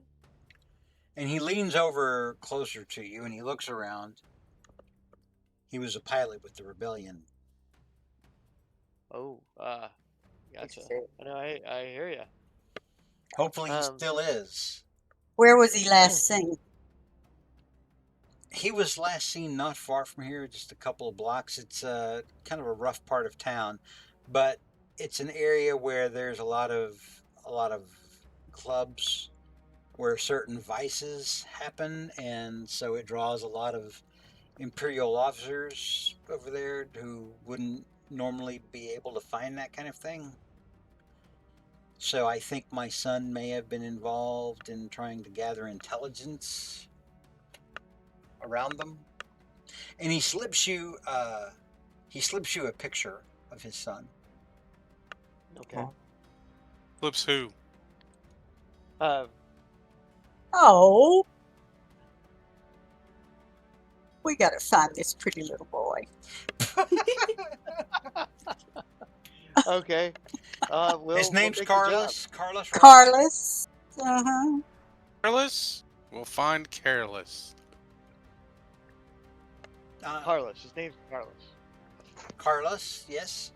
And he leans over closer to you, and he looks around. He was a pilot with the rebellion.
Oh, gotcha.
see.
I know. I hear you.
Hopefully, he still is.
Where was he last seen?
He was last seen not far from here, just a couple of blocks. It's kind of a rough part of town, but it's an area where there's a lot of clubs where certain vices happen, and so it draws a lot of imperial officers over there who wouldn't normally be able to find that kind of thing. So I think my son may have been involved in trying to gather intelligence around them. And he slips you a picture of his son.
Okay.
Flips who?
Oh. We gotta find this pretty little boy.
Okay.
His name's
take the job.
Carlos. Carlos. Ross.
Carlos. Uh-huh.
Careless? We'll find Careless.
Carlos. His name's Carlos.
Carlos. Yes.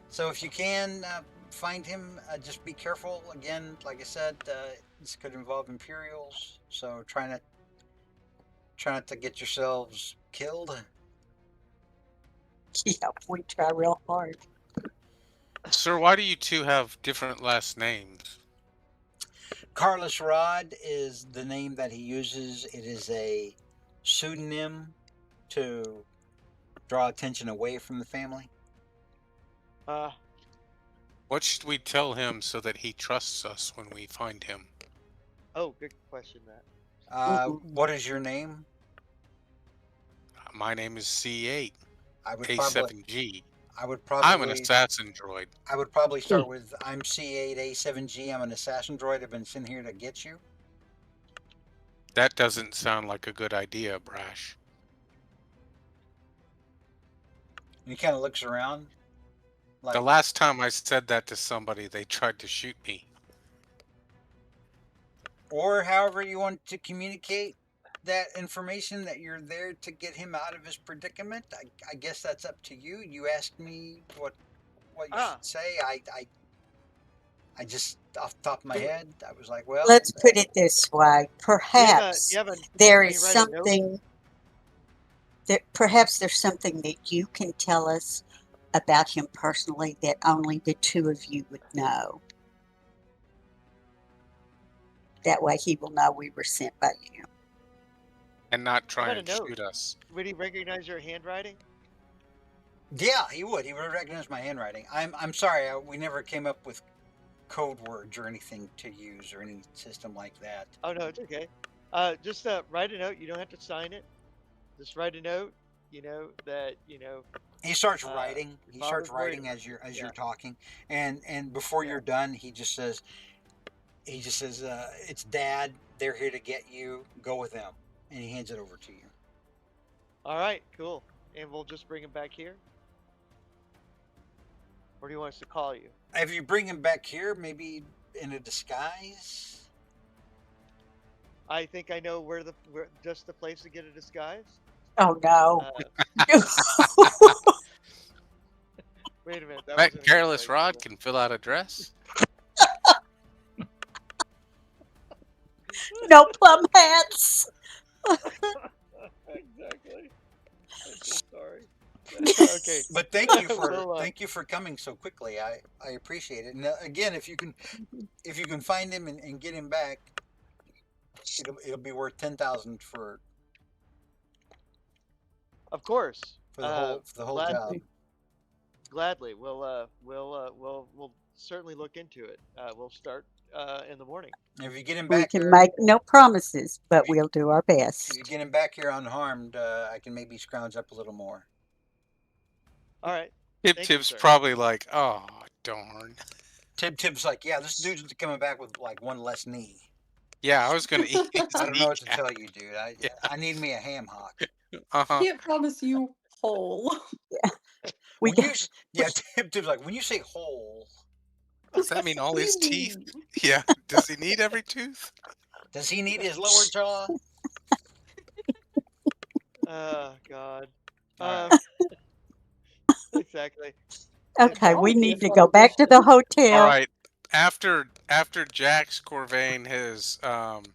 So if you can find him, just be careful. Again, like I said, this could involve Imperials. So try not to get yourselves killed.
Yeah, we try real hard.
Sir, why do you two have different last names?
Carlos Rod is the name that he uses. It is a pseudonym to draw attention away from the family.
What should we tell him so that he trusts us when we find him?
Oh, good question, Matt.
What is your name?
My name is C8,
I would probably,
A7G.
I would
I'm an
probably,
assassin droid.
I would probably start with I'm C8A7G. I'm an assassin droid. I've been sent here to get you.
That doesn't sound like a good idea, Brash.
And he kind of looks around, like,
The last time I said that to somebody, they tried to shoot me.
or however you want to communicate that information that you're there to get him out of his predicament. I guess that's up to you. You asked me what you should say. I just off the top of my head, I was like, well,
Let's put it this way. Perhaps
You have a,
there
can you
is
write a note?
something that perhaps there's something that you can tell us about him personally that only the two of you would know. That way he will know we were sent by you.
And not
How
try
about
and
a note?
shoot us.
Would he recognize your handwriting?
yeah, he would. He would recognize my handwriting. I'm sorry, we never came up with code words or anything to use or any system like that.
Oh no, it's okay. Just write a note. You don't have to sign it. Just write a note. You know that
He starts
Uh,
writing.
your
He starts
father's worried
writing as you're
Yeah.
talking, and before
Yeah.
you're done, he just says, "It's Dad. They're here to get you. Go with them." And he hands it over to you.
All right, cool. And we'll just bring him back here. Or do you want us to call you?
If you bring him back here, maybe in a disguise.
I think I know where just the place to get a disguise.
Oh no.
Wait a minute. That
That
wasn't a good
careless
place,
Rod
was it?
can fill out a dress.
No plum hats.
Exactly. I'm so sorry. Okay.
But thank you for
Well,
thank you for coming so quickly. I appreciate it. And again, if you can find him and get him back, it'll be worth 10,000 for
Of course.
for the whole job.
Gladly. We'll certainly look into it. We'll start in the morning.
If you get him
We
back
can
here,
make no promises, but we'll do our
if you
best.
get him back here unharmed, I can maybe scrounge up a little more.
All right.
Tip
Thank you,
Tip's
sir.
probably like, oh, darn.
Tip's like, yeah, this dude's coming back with like one less knee.
Yeah, I was going to eat his
I don't know what to
kneecap.
tell you, dude. I need me a ham hock.
Uh-huh.
Can't promise you whole.
We
When
got,
you yeah, Tip's like, when you say whole,
Does that mean all his
You
teeth?
mean.
Yeah. Does he need every tooth?
does he need his lower jaw?
Oh God.
All
Exactly.
okay, we
That would be a
need to
fun
go back to the
addition.
hotel.
All right. After Jax Corvain has
And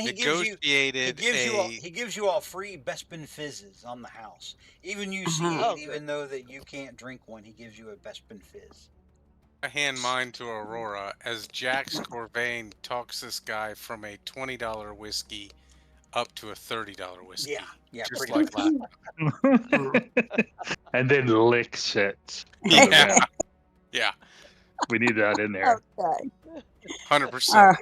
he
negotiated
gives you all free Bespin fizzes on the house. Even you see
Uh-huh.
Oh,
even though that you can't drink one, he gives you a Bespin fizz.
I hand mine to Aurora as Jax Corvain talks this guy from a $20 whiskey up to a $30 whiskey.
Yeah,
Just
pretty
like
much.
last.
And then licks it. to the
Yeah.
rim.
Yeah.
We need that in there.
Okay.
100%.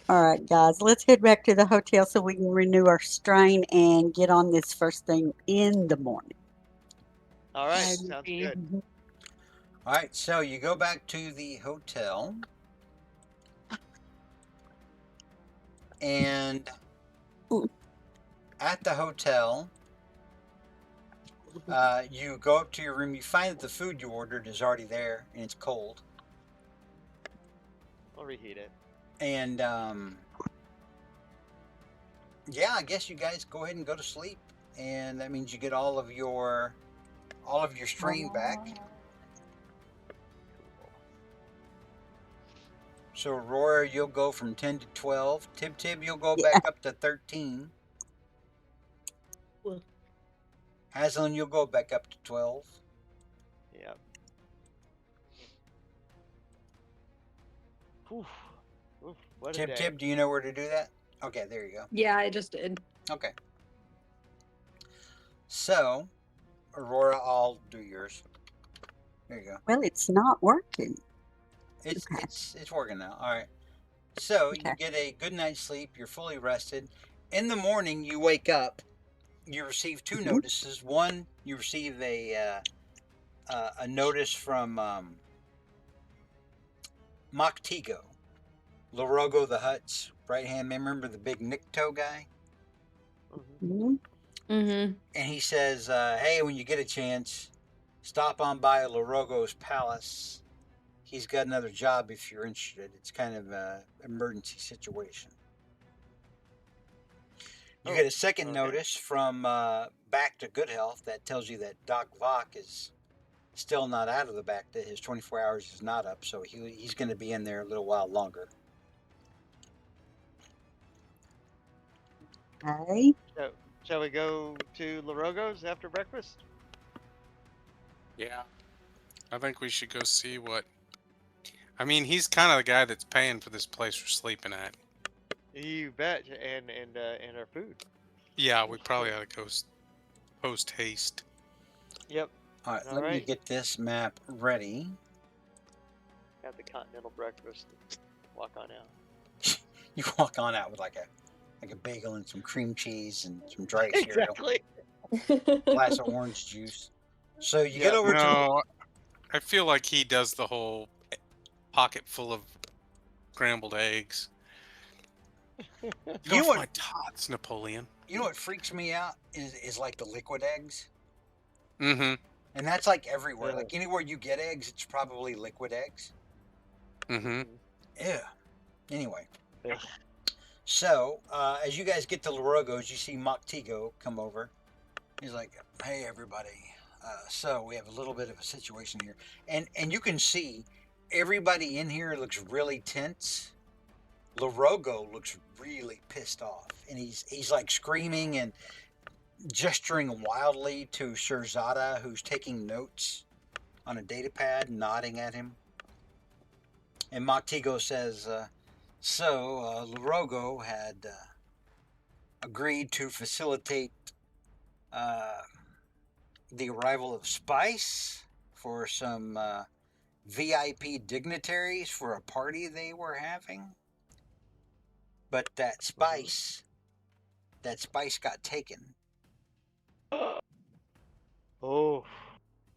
All right, guys, let's head back to the hotel so we can renew our strain and get on this first thing in the morning.
all right.
I
Sounds
agree.
good.
All right, so you go back to the hotel, and at the hotel, you go up to your room. You find that the food you ordered is already there, and it's cold.
I'll reheat it.
And yeah, I guess you guys go ahead and go to sleep, and that means you get all of your strain back. So Aurora, you'll go from 10 to 12. Tib, you'll go back up to 13.
Well.
Haslin, you'll go back up to 12.
Yeah. Whew. Oof, what a day.
Tib, do you know where to do that? Okay, there you go.
Yeah, I just did.
Okay. So, Aurora, I'll do yours. There you go.
Well, it's not working. Okay.
It's working now. All right. So you
Okay.
get a good night's sleep. You're fully rested. In the morning, you wake up. You receive two
Mhm.
notices. One, you receive a notice from Moctigo, Larogo the Hutt's right hand man. Remember the big Nikto guy?
Mhm.
Mhm.
Mm-hmm.
And he says, "Hey, when you get a chance, stop on by Larogo's palace. He's got another job if you're interested. It's kind of an emergency situation." You
Oh,
get a second
okay.
notice from Back to Good Health that tells you that Doc Vach is still not out of the back, that his 24 hours is not up, so he's going to be in there a little while longer.
Okay.
So, shall we go to Larogo's after breakfast?
Yeah. I think we should go see what. I mean, he's kind of the guy that's paying for this place we're sleeping at.
You bet, and our food.
Yeah, we probably ought to go post haste.
Yep.
All right,
All
let me
right.
get this map ready.
Have the continental breakfast. And walk on out.
You walk on out with like a bagel and some cream cheese and some dry cereal,
Exactly.
glass of orange juice. So you get
Yep.
over to
No, I feel like he does the whole pocket full of scrambled eggs. Get
you know
off
what
my tots, Napoleon.
you know what freaks me out is like the liquid eggs.
Mm-hmm.
And that's like everywhere.
Yeah.
Like anywhere you get eggs, it's probably liquid eggs.
Mm-hmm.
Mhm.
Yeah. Anyway,
Yeah.
so as you guys get to Larogo's, you see Moctigo come over. He's like, "Hey, everybody. So we have a little bit of a situation here, and you can see everybody in here looks really tense. Larogo looks really pissed off, and he's like screaming and gesturing wildly to Shirzada, who's taking notes on a data pad, nodding at him. And Moctigo says, Larogo had agreed to facilitate uh, the arrival of Spice for some VIP dignitaries for a party they were having. But that Spice got taken.
Oh.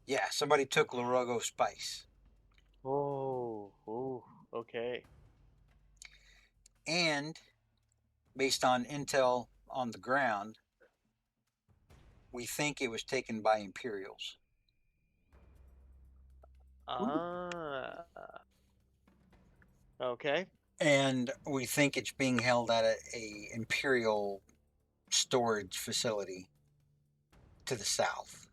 Yeah, somebody took Larogo Spice.
Oh. Oh. Okay.
And based on intel on the ground, we think it was taken by Imperials.
Ah. Okay.
And we think it's being held at a Imperial storage facility to the south.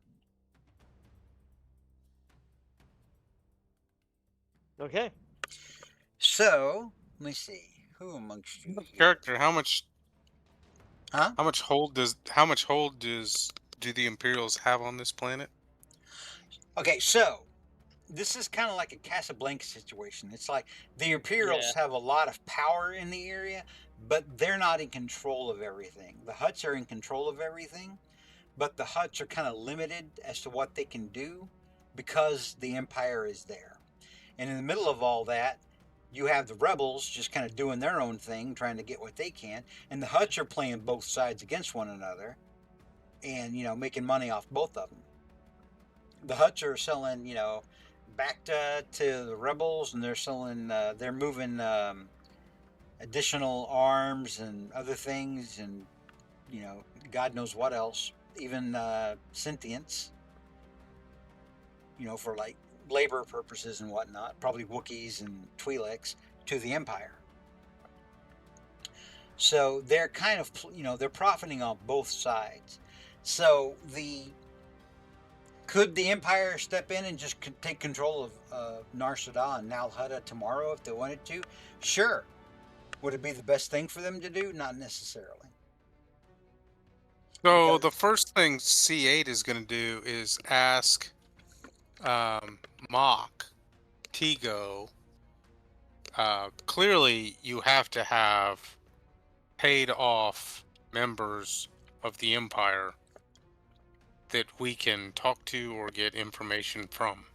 Okay.
So, let me see. Who amongst you here?
Character, how much
Huh?
how much hold do the Imperials have on this planet?
Okay, so this is kind of like a Casablanca situation. It's like the Imperials
Yeah.
have a lot of power in the area, but they're not in control of everything. The Hutts are in control of everything, but the Hutts are kind of limited as to what they can do because the Empire is there. And in the middle of all that, you have the rebels just kind of doing their own thing, trying to get what they can, and the Hutts are playing both sides against one another, and making money off both of them. The Hutts are selling, back to the rebels, and they're moving additional arms and other things, and God knows what else, even sentience, for like labor purposes and whatnot, probably Wookiees and Twi'leks to the Empire. So they're kind of, they're profiting on both sides. So could the Empire step in and just take control of Nar Shaddaa and Nal Hutta tomorrow if they wanted to? Sure. Would it be the best thing for them to do? Not necessarily.
So
Because
the first thing C8 is going to do is ask Mock Tigo. Clearly, you have to have paid off members of the Empire that we can talk to or get information from.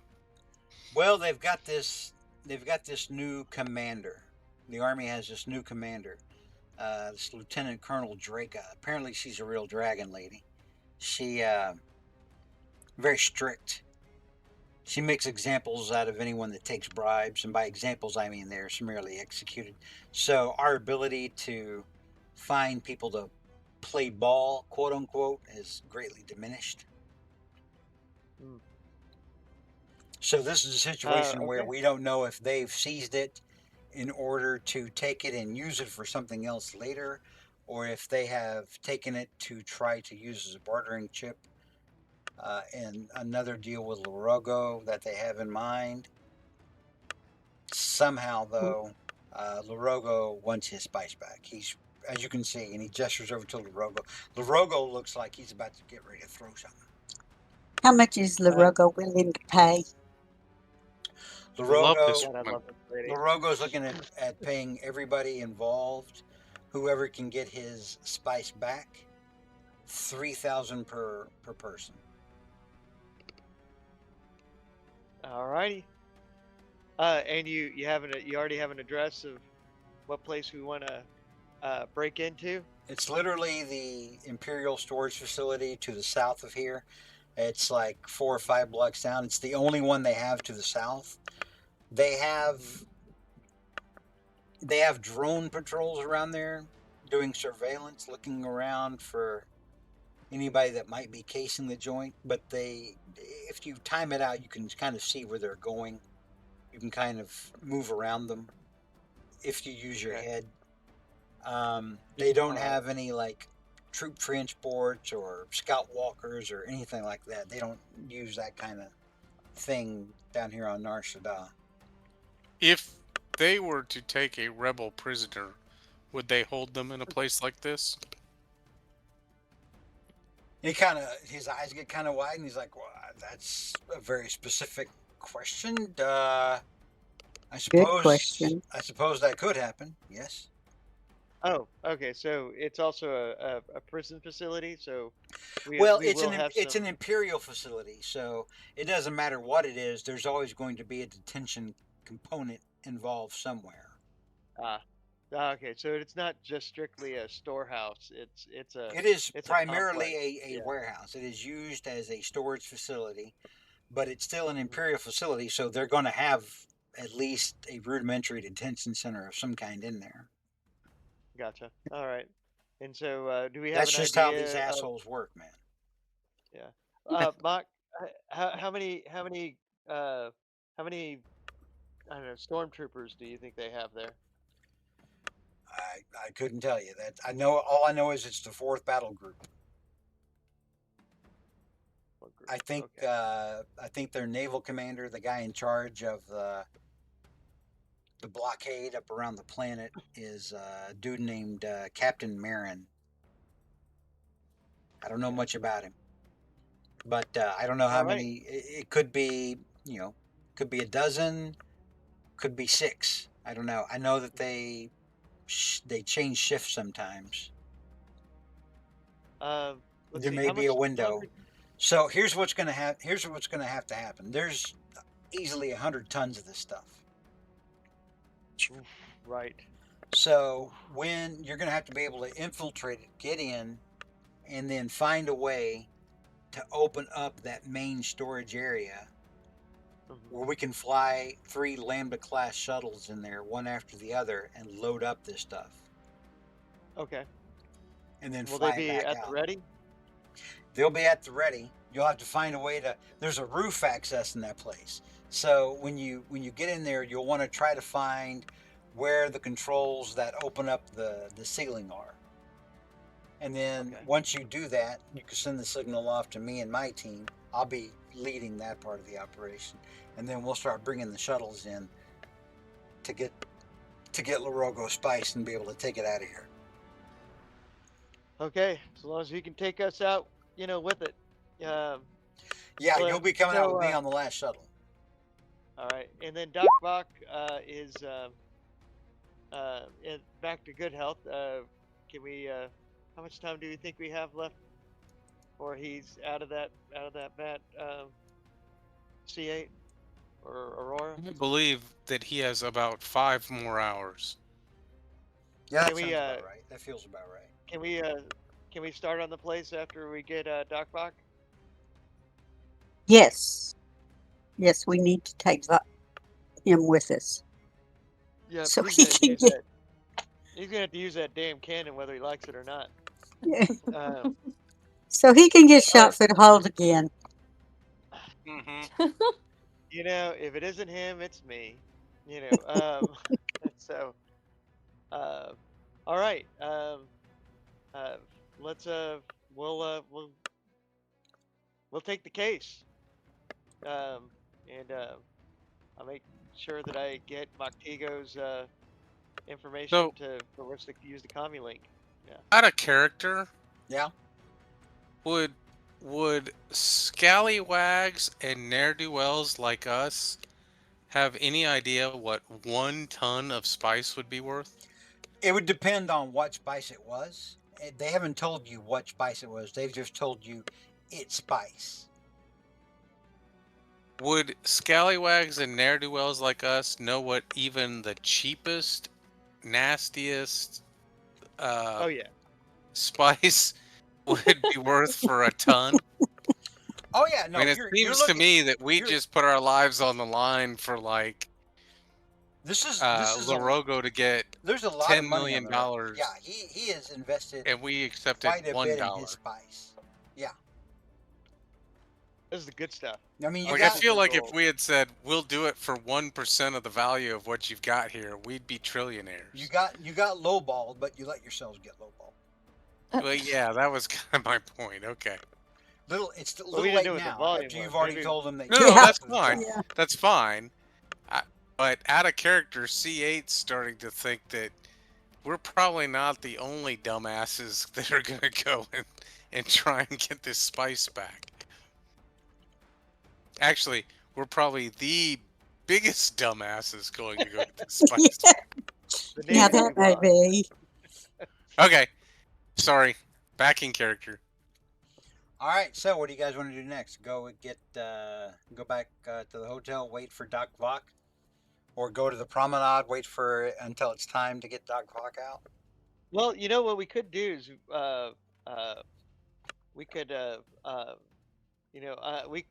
well, they've got this they've got this new commander. The army has this new commander, this Lieutenant Colonel Draka. Apparently, she's a real dragon lady. She very strict. She makes examples out of anyone that takes bribes, and by examples I mean they're summarily executed. So our ability to find people to play ball, quote unquote, is greatly diminished.
Mm.
So this is a situation where
Okay.
we don't know if they've seized it in order to take it and use it for something else later, or if they have taken it to try to use as a bartering chip. And another deal with Larogo that they have in mind. Somehow, though, Larogo wants his spice back. He's, as you can see, and he gestures over to Larogo. Larogo looks like he's about to get ready to throw something.
How much is Larogo willing to pay?
I love
Larogo,
this
God, I
woman.
love this lady.
Larogo's looking at paying everybody involved, whoever can get his spice back, 3,000 per person.
Alrighty. And you already have an address of what place we want to break into.
It's literally the Imperial storage facility to the south of here. It's like 4 or 5 blocks down. It's the only one they have to the south. They have drone patrols around there doing surveillance, looking around for anybody that might be casing the joint. But if you time it out, you can kind of see where they're going. You can kind of move around them if you use your
Okay.
head. They don't
Alright.
have any like troop transports or scout walkers or anything like that. They don't use that kind of thing down here on Nar Shaddaa.
If they were to take a rebel prisoner, would they hold them in a place like this?
His eyes get kind of wide, and he's like, "Well, that's a very specific question. I
Good
suppose,
question.
I suppose that could happen. Yes.
Oh, okay. So it's also a prison facility. So
Well,
we will have
it's an
some.
imperial facility, so it doesn't matter what it is. There's always going to be a detention component involved somewhere.
Okay. So it's not just strictly a storehouse.
It is
it's a
primarily
complex.
a
Yeah.
warehouse. It is used as a storage facility, but it's still an
Mhm.
imperial facility, so they're going to have at least a rudimentary detention center of some kind in there.
Gotcha. All right. And so, do we have
That's
an
just how these
idea of
assholes work, man.
yeah? Mock, how many uh how many I don't know stormtroopers do you think they have there?
I couldn't tell you that. All I know is it's the 4th battle group.
What group? Okay.
I think their naval commander, the guy in charge of the blockade up around the planet, is a dude named Captain Marin. I don't know much about him, but I don't know how
All right.
many. It could be, could be a dozen, could be 6. I don't know. I know that they change shifts sometimes.
Let's
There
see.
may
How
be a
much
window.
longer?
So here's what's going to happen. Here's what's going to have to happen. There's easily 100 tons of this stuff.
Oof, right.
So when you're going to have to be able to infiltrate it, get in, and then find a way to open up that main storage area
Mhm.
where we can fly 3 Lambda class shuttles in there, one after the other, and load up this stuff,
Okay.
and then
Will they
fly it
be
back
at the
out.
ready?
They'll be at the ready. You'll have to find a way to. There's a roof access in that place. So when you get in there, you'll want to try to find where the controls that open up the ceiling are. And then
Okay.
once you do that, you can send the signal off to me and my team. I'll be leading that part of the operation, and then we'll start bringing the shuttles in to get Larogo Spice and be able to take it out of here.
Okay. As long as you can take us out, with it. Um.
Yeah,
Well,
you'll be coming out
so
with me on the last shuttle.
all right. And then Doc Bach is back to good health. Can we? How much time do we think we have left, or he's out of that vat? C8. or Aurora?
I believe that he has about 5 more hours.
Yeah, that
Can we
sounds about right. That feels about right.
can we start on the place after we get Doc Bach?
Yes. Yes, we need to take him with us
Yeah,
so
he's
he
gonna have to
can
use
get.
that. He's gonna have to use that damn cannon whether he likes it or not. Um,
So he can get
all right.
shot for the hold again.
Mm-hmm.
You know, if it isn't him, it's me. You know. So. Uh, all right. Uh, let's we'll take the case. And I'll make sure that I get Moctigo's information
So,
for which to use the commie link. Yeah.
out of character,
Yeah.
would would scallywags and ne'er do wells like us have any idea what 1 ton of spice would be worth?
It would depend on what spice it was. They haven't told you what spice it was. They've just told you it's spice.
Would scallywags and ne'er do wells like us know what even the cheapest, nastiest
Oh yeah.
spice would be worth for a ton?
Oh yeah,
I mean,
no,
it
you're
seems to
looking.
me that we
You're
just put our lives on the line for like
this is a
Larogo to get
there's a lot of
$10
money on
million
the line. Yeah,
dollars,
he has invested
and we accepted
quite a bit in his
$1.
spice. Yeah,
This is the good stuff.
I mean you
Like, I
got
feel
Unlimited
like if
gold.
we had said we'll do it for 1% of the value of what you've got here, we'd be
you
trillionaires.
got lowballed, but you let yourselves get lowballed.
Well, yeah, that was kind of my point. Okay.
It's a
Well, we
little
didn't
late
know what the
now
volume
after
was.
you've already
Maybe
told them that
No,
you
no,
got
Yeah.
that's
to the
fine.
job.
Yeah.
That's fine. But out of character, C8's starting to think that we're probably not the only dumbasses that are going to go and try and get this spice back. Actually, we're probably the biggest dumbasses going to go get this spice
Yeah,
back.
the
yeah,
name is
that
too
may
long.
be.
Okay, sorry. Back in character.
All right, so what do you guys want to do next? Go back to the hotel, wait for Doc Vok, or go to the promenade, wait for until it's time to get Doc Vok out?
Well, you know what we could do is uh we could you know we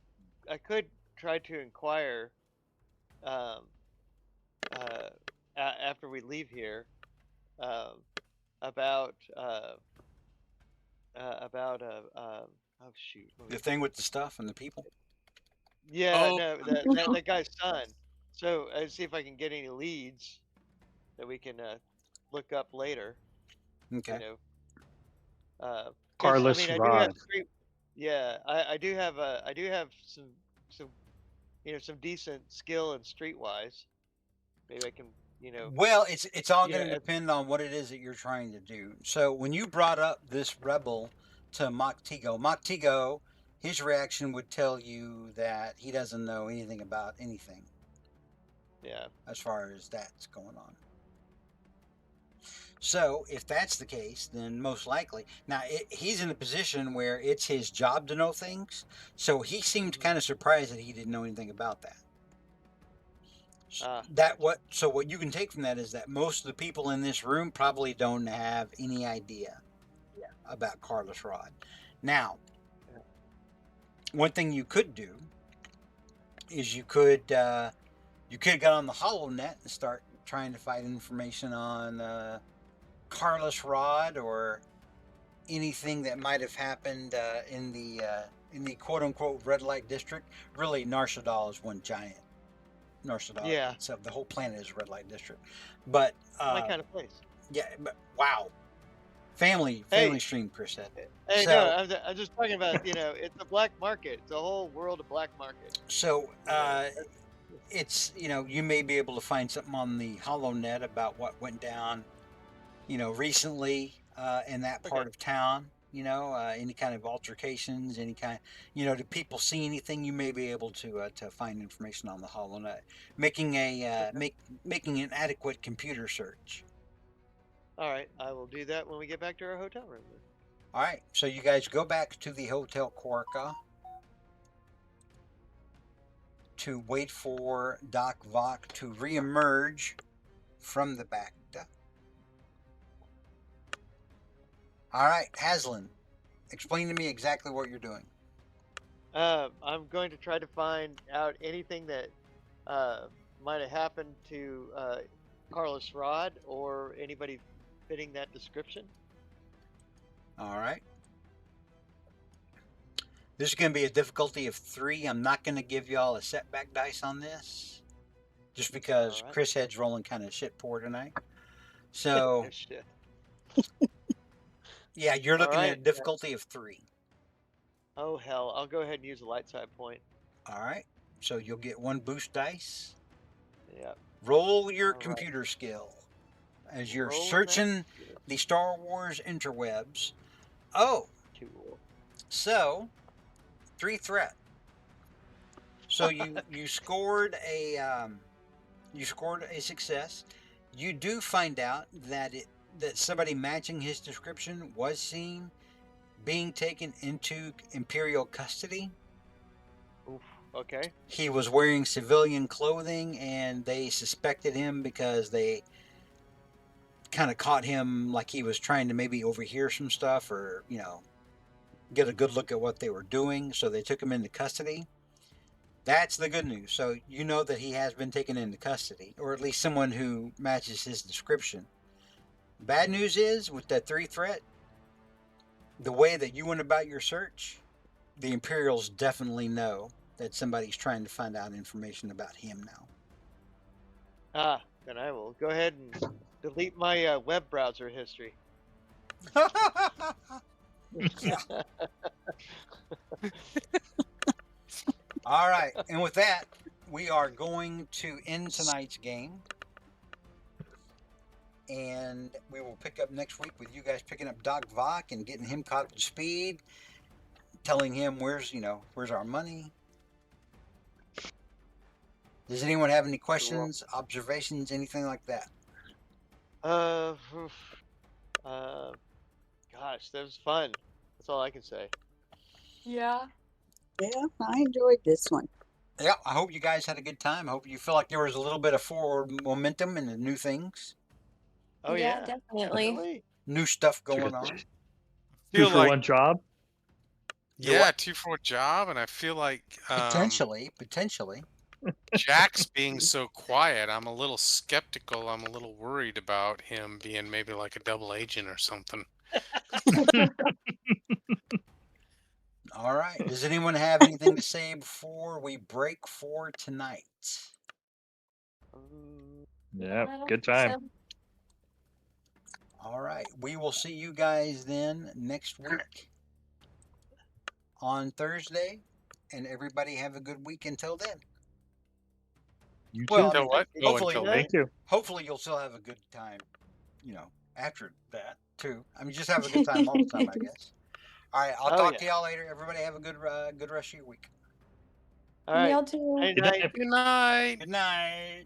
I could try to inquire um after we leave here um about oh shoot what
The
was
thing with the stuff and the people.
yeah,
Oh,
no, that guy's son. So I see if I can get any leads that we can look up later. You
Okay.
know, because I
Carlos
mean I do have
Rod.
street. Yeah, I do have some some decent skill and streetwise. Maybe I can
Well, it's all
you know
going to depend on what it is that you're trying to do. So when you brought up this rebel to Moctigo, his reaction would tell you that he doesn't know anything about anything
yeah
as far as that's going on. So if that's the case, then most likely now he's in a position where it's his job to know things. So he seemed kind of surprised that he didn't know anything about that.
gotcha.
What you can take from that is that most of the people in this room probably don't have any idea about Carlos Rod. Now,
Yeah.
one thing you could do is you could get on the HoloNet and start trying to find information on Carlos Rod or anything that might have happened in the quote unquote red light district. Really, Nar Shaddaa is one giant Shaddaa
Yeah,
itself. The whole planet is a red light district. But
my kind of place.
yeah, but wow, family
Hey,
stream, Chris said.
hey, no,
So
I'm just talking about it's a black market. It's a whole world of black market.
so
You know,
it's you may be able to find something on the HoloNet about what went down recently in that
okay.
part of town. Any kind of altercations, any kind. Did people see anything? You may be able to find information on the HoloNet, making making an adequate computer search.
All right, I will do that when we get back to our hotel room. Then.
All right, so you guys go back to the Hotel Corca. to wait for Doc Vok to reemerge from the back. All right, Haslin, explain to me exactly what you're doing.
I'm going to try to find out anything that might have happened to Carlos Rod or anybody fitting that description.
All right. This is going to be a difficulty of 3. I'm not going to give y'all a setback dice on this, just because
All right.
Chris Head's rolling kind of shit poor tonight. So,
No shit.
yeah, you're
All
looking at a
right.
difficulty of 3.
Oh hell! I'll go ahead and use a light side point.
All right. So you'll get 1 boost dice.
Yeah.
Roll your
All right.
computer skill as you're
Rolling that
searching
computer.
the Star Wars interwebs. Oh,
Cool.
so 3 threat. So you scored a success. You do find out that somebody matching his description was seen being taken into Imperial custody.
Oof. Okay.
He was wearing civilian clothing, and they suspected him because they kind of caught him like he was trying to maybe overhear some stuff, or get a good look at what they were doing. So they took him into custody. That's the good news. So you know that he has been taken into custody, or at least someone who matches his description. Bad news is, with that 3 threat, the way that you went about your search, the Imperials definitely know that somebody's trying to find out information about him
Then I will go ahead and delete my web browser history.
now. Yeah. All right. And with that, we are going to end tonight's game. And we will pick up next week with you guys picking up Doc Vok and getting him caught up to speed, telling him where's our money. Does anyone have any questions, observations, anything like that?
Gosh, that was fun. That's all I can say.
Yeah.
Yeah, I enjoyed this one.
Yeah, I hope you guys had a good time. I hope you feel like there was a little bit of forward momentum and the new things,
Oh
Yeah,
yeah,
definitely.
really?
new stuff going on.
2
Feel
for
like
1 job.
yeah, 2 for a job, and I feel like
Potentially.
Jack's being so quiet. I'm a little skeptical. I'm a little worried about him being maybe like a double agent or something.
All right. Does anyone have anything to say before we break for tonight?
Yeah,
I don't
good
think
time.
so.
All right. We will see you guys then next week on Thursday. And everybody have a good week until then.
You
Well,
too.
I mean,
What? Oh,
hopefully,
until
Thank you.
hopefully you'll still have a good time, after that too. I mean, just have a good time all the time, I guess. All right. I'll
Oh,
talk
yeah.
to y'all later. Everybody have a good rest of your week.
All right.
Y'all too.
Night,
Good
night.
night.
good night.
Good night.